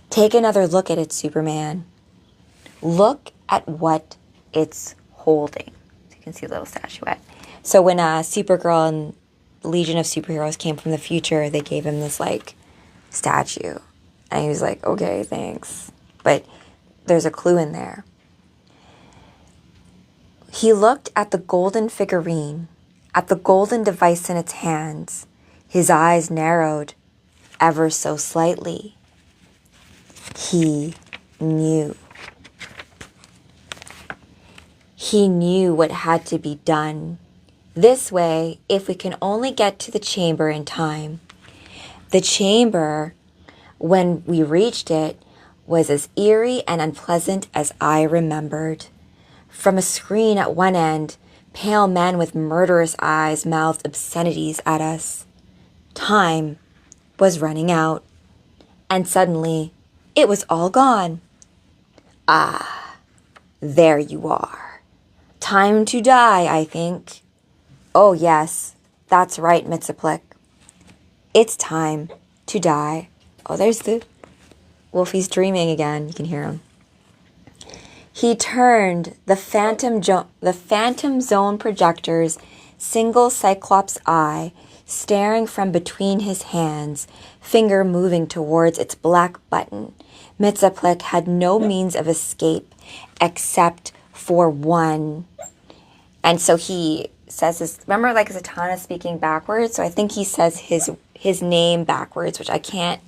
Take another look at it, Superman. Look at what it's holding. So you can see a little statuette. So when Supergirl and Legion of Superheroes came from the future, they gave him this, statue. And he was like, okay, thanks. But there's a clue in there. He looked at the golden figurine, at the golden device in its hands. His eyes narrowed ever so slightly. He knew. He knew what had to be done. This way, if we can only get to the chamber in time. The chamber, when we reached it, was as eerie and unpleasant as I remembered. From a screen at one end, pale men with murderous eyes mouthed obscenities at us. Time was running out, and suddenly it was all gone. Ah, there you are. Time to die, I think. Oh yes, that's right, Mitsaplik. It's time to die. Oh, there's the Wolfie's dreaming again. You can hear him. He turned the Phantom Zone projector's single Cyclops eye, staring from between his hands, finger moving towards its black button. Mitsaplik had no means of escape except for one. And so he says this, remember like Zatanna speaking backwards? So I think he says his name backwards, which I can't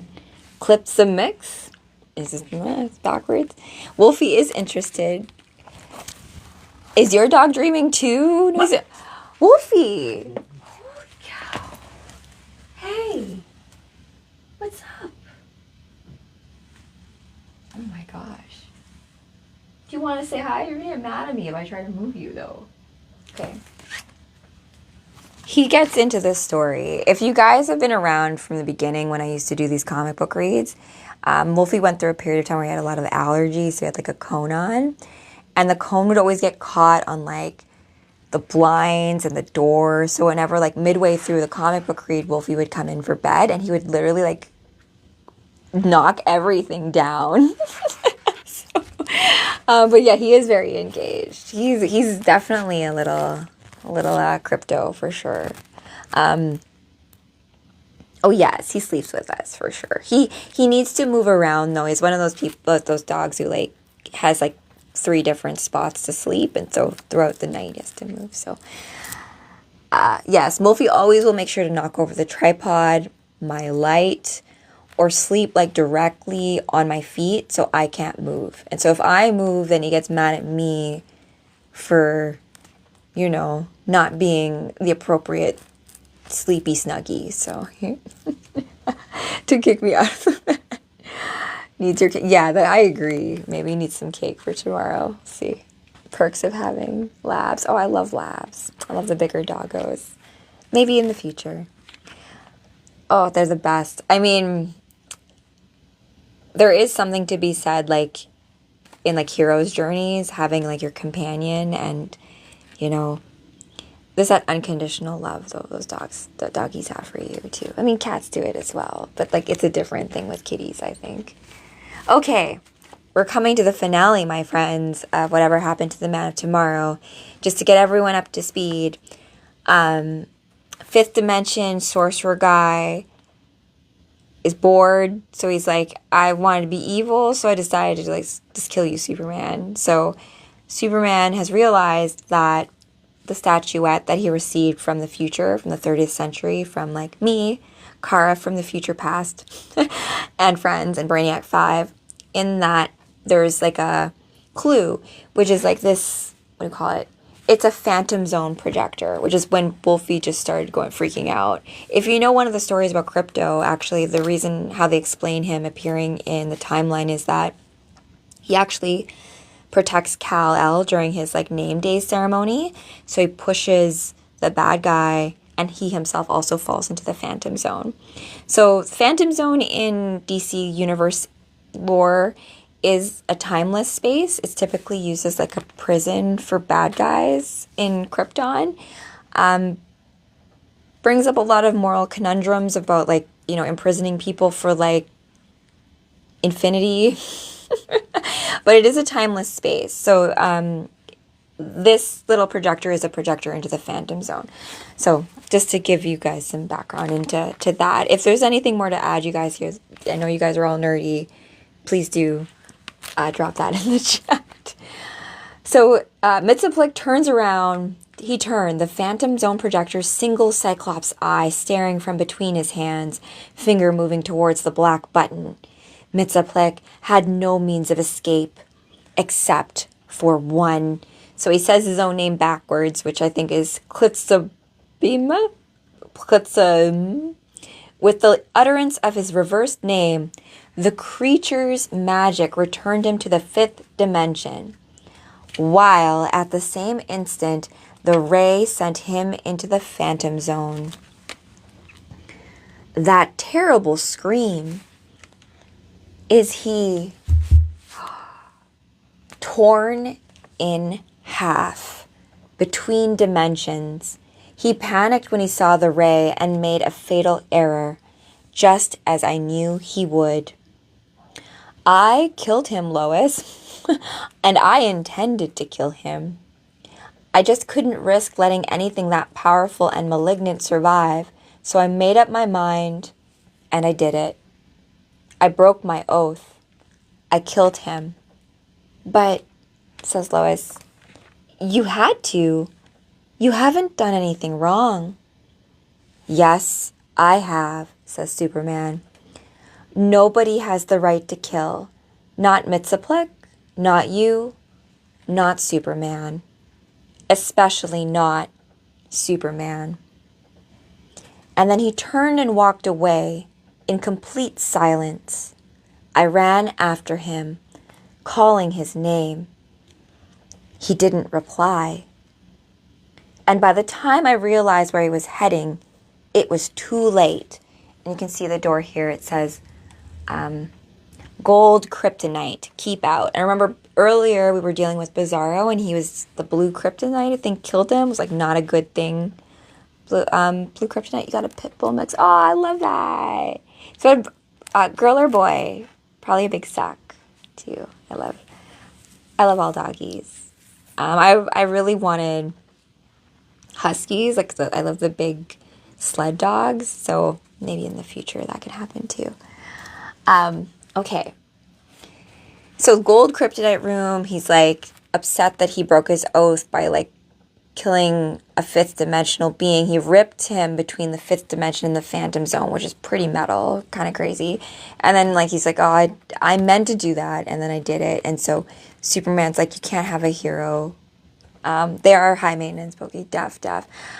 clip the mix. Is this backwards? Wolfie is interested. Is your dog dreaming too? No, Wolfie! Holy cow. Hey! What's up? Oh my gosh. Do you want to say hi? You're going to get mad at me if I try to move you though. Okay. He gets into this story. If you guys have been around from the beginning when I used to do these comic book reads, Wolfie went through a period of time where he had a lot of allergies, so he had like a cone on. And the cone would always get caught on like the blinds and the doors. So whenever like midway through the comic book read, Wolfie would come in for bed and he would literally like knock everything down. But yeah, he is very engaged. He's definitely a little crypto for sure. Oh yes, he sleeps with us for sure. He needs to move around though. He's one of those people, those dogs who like has like 3 different spots to sleep, and so throughout the night he has to move. So yes, Wolfie always will make sure to knock over the tripod, my light, or sleep like directly on my feet so I can't move. And so if I move, then he gets mad at me for, you know, not being the appropriate sleepy snuggie. So to kick me out of the bed. Needs your cake. Yeah, I agree. Maybe you need some cake for tomorrow. Let's see. Perks of having labs. Oh, I love labs. I love the bigger doggos. Maybe in the future. Oh, they're the best. I mean, there is something to be said, like, in, like, heroes' journeys, having, like, your companion and, you know, there's that unconditional love, though, those dogs, the doggies have for you, too. I mean, cats do it as well, but, like, it's a different thing with kitties, I think. Okay, we're coming to the finale, my friends, of whatever happened to the Man of Tomorrow. Just to get everyone up to speed, 5th dimension sorcerer guy is bored, so he's like, I wanted to be evil, so I decided to like just kill you, Superman. So Superman has realized that the statuette that he received from the future, from the 30th century, from like me, Kara from the future past, and friends, and Brainiac 5, in that there's like a clue, which is like this, what do you call it? It's a Phantom Zone projector, which is when Wolfie just started freaking out. If you know one of the stories about Crypto, actually, the reason how they explain him appearing in the timeline is that he actually protects Kal-El during his like name day ceremony. So he pushes the bad guy, and he himself also falls into the Phantom Zone. So Phantom Zone in DC Universe lore is a timeless space. It's typically used as like a prison for bad guys in Krypton. Brings up a lot of moral conundrums about like, you know, imprisoning people for like infinity. But it is a timeless space. So this little projector is a projector into the Phantom Zone. So just to give you guys some background into that. If there's anything more to add, you guys here, I know you guys are all nerdy, please do drop that in the chat. So Mitsaplik turns around. He turned the Phantom Zone projector's single Cyclops eye staring from between his hands, finger moving towards the black button. Mitsaplik had no means of escape except for one. So he says his own name backwards, which I think is Klitsabima. With the utterance of his reversed name, The creature's magic returned him to the fifth dimension, while at the same instant, the ray sent him into the phantom zone. That terrible scream. Is he torn in half between dimensions? He panicked when he saw the ray and made a fatal error, just as I knew he would. I killed him, Lois, and I intended to kill him. I just couldn't risk letting anything that powerful and malignant survive, so I made up my mind, and I did it. I broke my oath. I killed him. But, says Lois, you had to. You haven't done anything wrong. Yes, I have, says Superman. Nobody has the right to kill. Not Mxyzptlk, not you, not Superman. Especially not Superman. And then he turned and walked away in complete silence. I ran after him, calling his name. He didn't reply. And by the time I realized where he was heading, it was too late. And you can see the door here. It says, gold kryptonite, keep out. And I remember earlier we were dealing with Bizarro and he was the blue kryptonite, I think, killed him. It was like not a good thing. Blue kryptonite, you got a pit bull mix. Oh, I love that. So, girl or boy? Probably a big suck, too. I love all doggies. I really wanted huskies. Like, I love the big sled dogs. So maybe in the future that could happen too. Okay. So gold kryptonite room. He's like upset that he broke his oath by like killing a fifth dimensional being. He ripped him between the fifth dimension and the phantom zone, which is pretty metal, kind of crazy. And then like he's like, oh, I meant to do that, and then I did it. And so Superman's like, you can't have a hero. They are high maintenance, Pokey, deaf.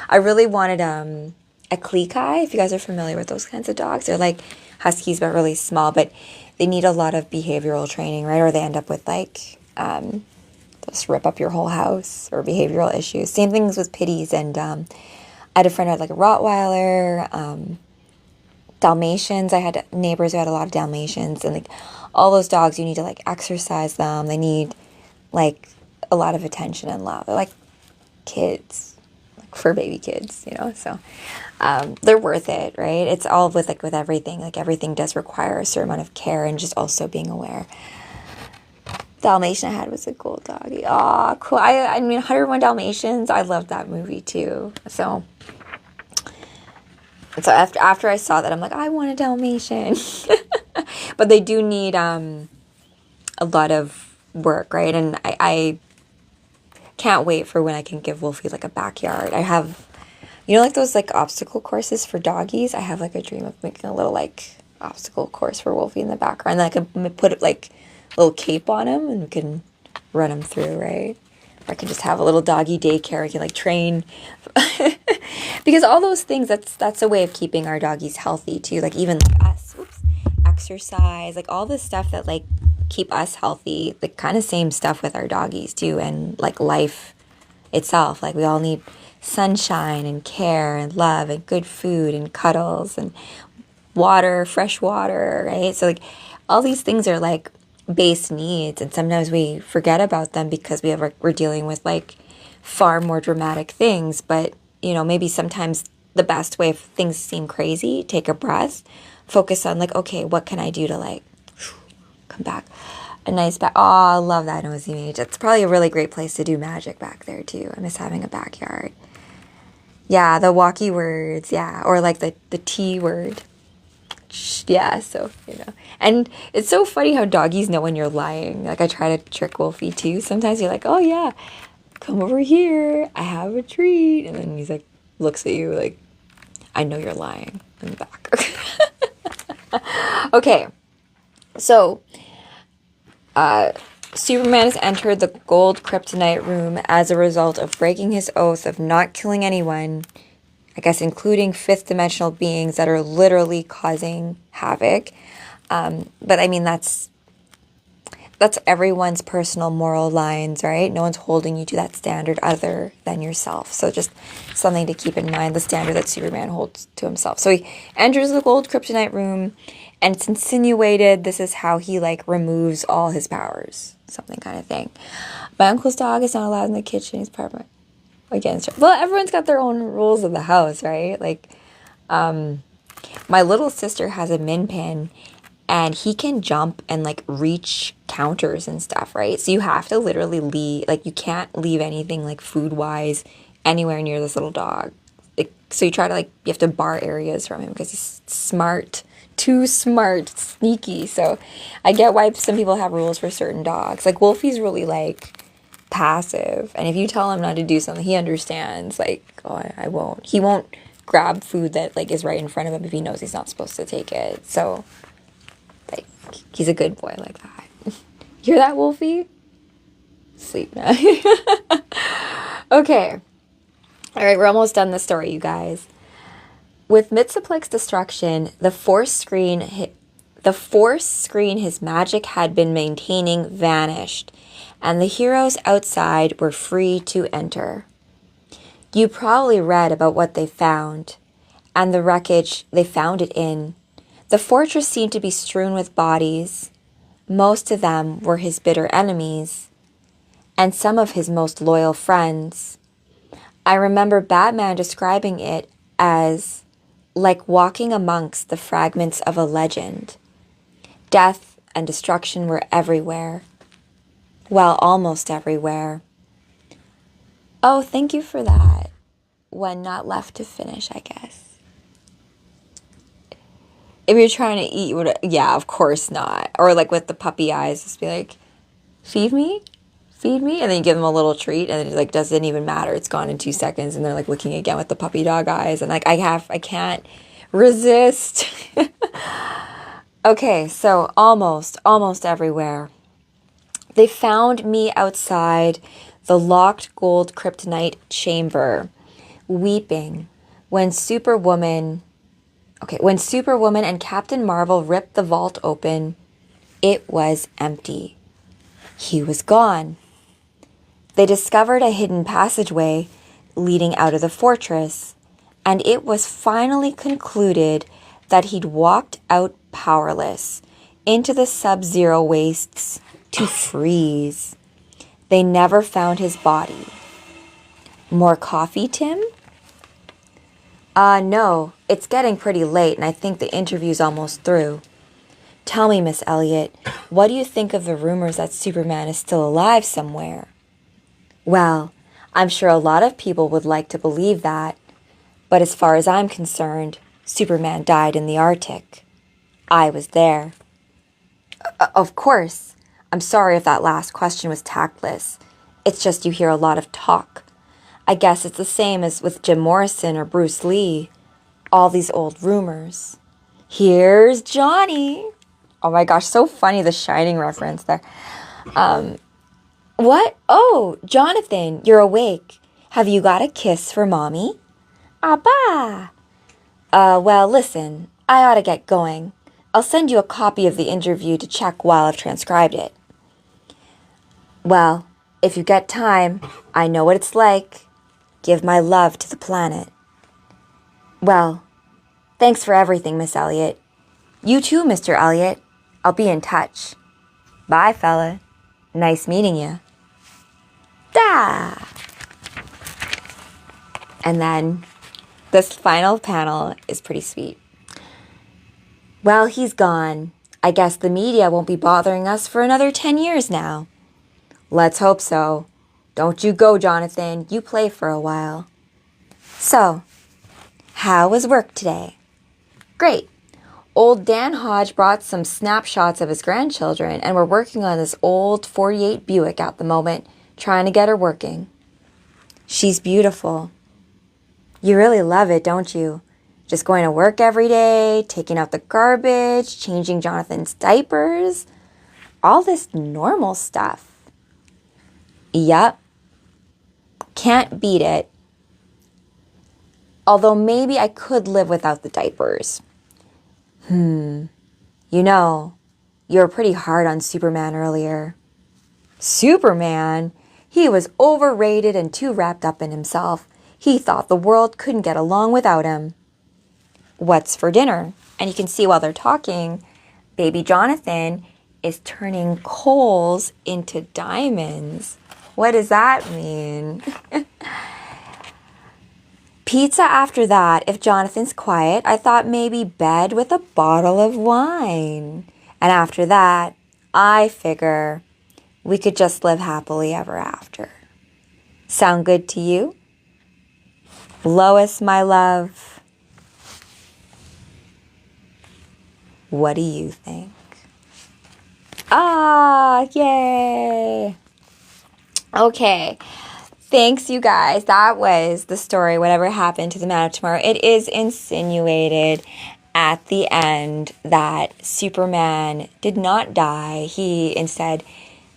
I really wanted a Klekai, if you guys are familiar with those kinds of dogs. They're like huskies, but really small, but they need a lot of behavioral training, right? Or they end up with like just rip up your whole house, or behavioral issues. Same things with pitties. And I had a friend who had like a Rottweiler, Dalmatians. I had neighbors who had a lot of Dalmatians, and like all those dogs, you need to like exercise them. They need like a lot of attention and love. They're like kids, like fur baby kids, you know. So they're worth it, right? It's all with like with everything. Like everything does require a certain amount of care and just also being aware. Dalmatian I had was a cool doggy. Aw, cool. I mean, 101 Dalmatians, I loved that movie too. So after I saw that, I'm like, I want a Dalmatian. But they do need a lot of work, right? And I can't wait for when I can give Wolfie like a backyard. I have, you know, like those like obstacle courses for doggies. I have like a dream of making a little like obstacle course for Wolfie in the background. Then I could put it like little cape on him and we can run him through, right? Or I can just have a little doggy daycare. I can like train because all those things, that's a way of keeping our doggies healthy too. Like even like us, exercise, like all this stuff that like keep us healthy, the kind of same stuff with our doggies too. And like life itself, like we all need sunshine and care and love and good food and cuddles and water, fresh water, right? So like all these things are like base needs, and sometimes we forget about them because we're dealing with like far more dramatic things. But you know, maybe sometimes the best way, if things seem crazy, take a breath, focus on like, okay, what can I do to like come back a nice back. Oh, I love that nosy mage. It's probably a really great place to do magic back there too. I miss having a backyard. Yeah, the walkie words, yeah, or like the T word. Yeah, so, you know. And it's so funny how doggies know when you're lying. Like, I try to trick Wolfie, too. Sometimes you're like, oh, yeah, come over here. I have a treat. And then he's like, looks at you like, I know you're lying in the back. Okay. So, Superman has entered the gold kryptonite room as a result of breaking his oath of not killing anyone, I guess including fifth dimensional beings that are literally causing havoc. But I mean, that's everyone's personal moral lines, right? No one's holding you to that standard other than yourself. So just something to keep in mind, the standard that Superman holds to himself. So he enters the gold kryptonite room, and it's insinuated this is how he, like, removes all his powers. Something kind of thing. My uncle's dog is not allowed in the kitchen. He's part of against her. Well, everyone's got their own rules of the house, right? Like, my little sister has a min pin, and he can jump and, like, reach counters and stuff, right? So you have to literally leave, like, you can't leave anything, like, food-wise anywhere near this little dog. So you try to, like, you have to bar areas from him because he's smart, too smart, sneaky. So I get why some people have rules for certain dogs. Like, Wolfie's really, like, passive. And if you tell him not to do something, he understands, like, oh, I won't. He won't grab food that, like, is right in front of him if he knows he's not supposed to take it. So, like, he's a good boy like that. Hear that, Wolfie? Sleep now. Okay. All right, we're almost done the story, you guys. With Mitsaplik's destruction, the force screen his magic had been maintaining vanished, and the heroes outside were free to enter. You probably read about what they found, and the wreckage they found it in. The fortress seemed to be strewn with bodies. Most of them were his bitter enemies, and some of his most loyal friends. I remember Batman describing it as like walking amongst the fragments of a legend. Death and destruction were everywhere. Well, almost everywhere. Oh, thank you for that. When not left to finish, I guess. If you're trying to eat, yeah, of course not. Or like with the puppy eyes, just be like, feed me? Feed me? And then you give them a little treat, and it like doesn't even matter. It's gone in 2 seconds, and they're like looking again with the puppy dog eyes. And like, I can't resist. Okay, so almost everywhere. They found me outside the locked gold kryptonite chamber, weeping when Superwoman and Captain Marvel ripped the vault open. It was empty. He was gone. They discovered a hidden passageway leading out of the fortress, and it was finally concluded that he'd walked out powerless into the sub-zero wastes to freeze. They never found his body. More coffee, Tim? No, it's getting pretty late, and I think the interview's almost through. Tell me, Miss Elliot, what do you think of the rumors that Superman is still alive somewhere? Well, I'm sure a lot of people would like to believe that, but as far as I'm concerned, Superman died in the Arctic. I was there. Of course. I'm sorry if that last question was tactless. It's just you hear a lot of talk. I guess it's the same as with Jim Morrison or Bruce Lee. All these old rumors. Here's Johnny. Oh my gosh, so funny, the Shining reference there. What? Oh, Jonathan, you're awake. Have you got a kiss for Mommy? Abba! Well, listen, I ought to get going. I'll send you a copy of the interview to check while I've transcribed it. Well, if you get time, I know what it's like. Give my love to the planet. Well, thanks for everything, Miss Elliot. You too, Mr. Elliot. I'll be in touch. Bye, fella. Nice meeting you. Da! And then this final panel is pretty sweet. Well, he's gone. I guess the media won't be bothering us for another 10 years now. Let's hope so. Don't you go, Jonathan. You play for a while. So, how was work today? Great. Old Dan Hodge brought some snapshots of his grandchildren, and we're working on this old 48 Buick at the moment, trying to get her working. She's beautiful. You really love it, don't you? Just going to work every day, taking out the garbage, changing Jonathan's diapers. All this normal stuff. Yep. Can't beat it. Although maybe I could live without the diapers. You know, you were pretty hard on Superman earlier. Superman? He was overrated and too wrapped up in himself. He thought the world couldn't get along without him. What's for dinner? And you can see while they're talking, baby Jonathan is turning coals into diamonds. What does that mean? Pizza after that. If Jonathan's quiet, I thought maybe bed with a bottle of wine. And after that, I figure we could just live happily ever after. Sound good to you? Lois, my love, what do you think? Ah, yay! Okay. Thanks, you guys. That was the story, Whatever Happened to the Man of Tomorrow. It is insinuated at the end that Superman did not die. He instead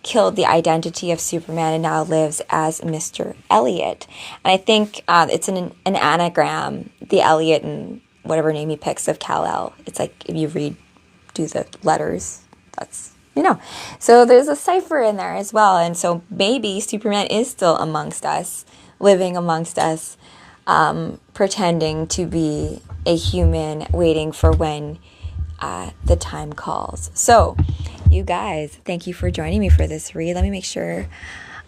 killed the identity of Superman and now lives as Mr. Elliot. And I think it's an anagram, the Elliot and whatever name he picks of Kal-El. It's like if you do the letters, that's... So there's a cipher in there as well. And so maybe Superman is still amongst us, living amongst us, pretending to be a human, waiting for when the time calls. So, you guys, thank you for joining me for this read. Let me make sure.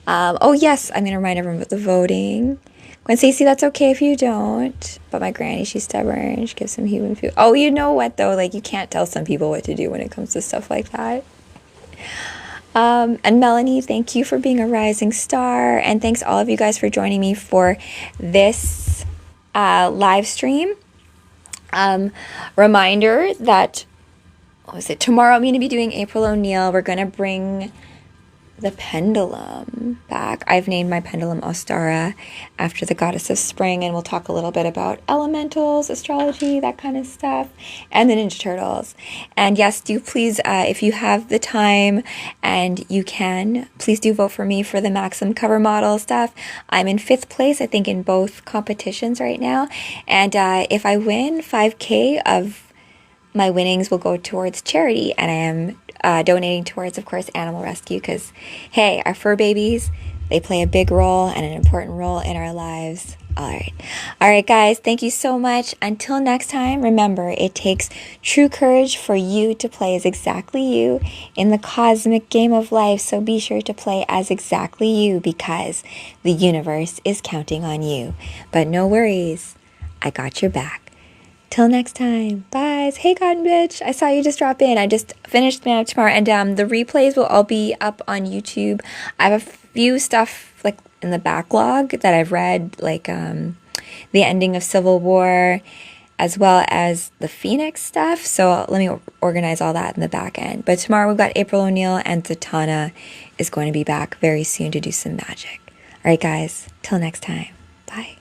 Oh, yes, I'm going to remind everyone about the voting. Gwen Stacy, that's okay if you don't. But my granny, she's stubborn. She gives some human food. Oh, you know what, though? Like, you can't tell some people what to do when it comes to stuff like that. And Melanie, thank you for being a rising star. And thanks all of you guys for joining me for this live stream. Reminder that, tomorrow I'm going to be doing April O'Neil. We're going to bring the pendulum back. I've named my pendulum Ostara after the goddess of spring, and we'll talk a little bit about elementals, astrology, that kind of stuff, and the Ninja Turtles. And yes, do please, if you have the time and you can, please do vote for me for the Maxim cover model stuff. I'm in 5th place, I think, in both competitions right now. And if I win, 5K of my winnings will go towards charity, and I am donating towards, of course, animal rescue, because, hey, our fur babies, they play a big role and an important role in our lives. All right, guys, thank you so much. Until next time, remember, it takes true courage for you to play as exactly you in the cosmic game of life, so be sure to play as exactly you, because the universe is counting on you. But no worries, I got your back. Till next time. Bye. Hey, Cotton Bitch. I saw you just drop in. I just finished Man of Tomorrow, and the replays will all be up on YouTube. I have a few stuff like in the backlog that I've read, like the ending of Civil War, as well as the Phoenix stuff. So let me organize all that in the back end. But tomorrow we've got April O'Neil, and Zatanna is going to be back very soon to do some magic. All right, guys. Till next time. Bye.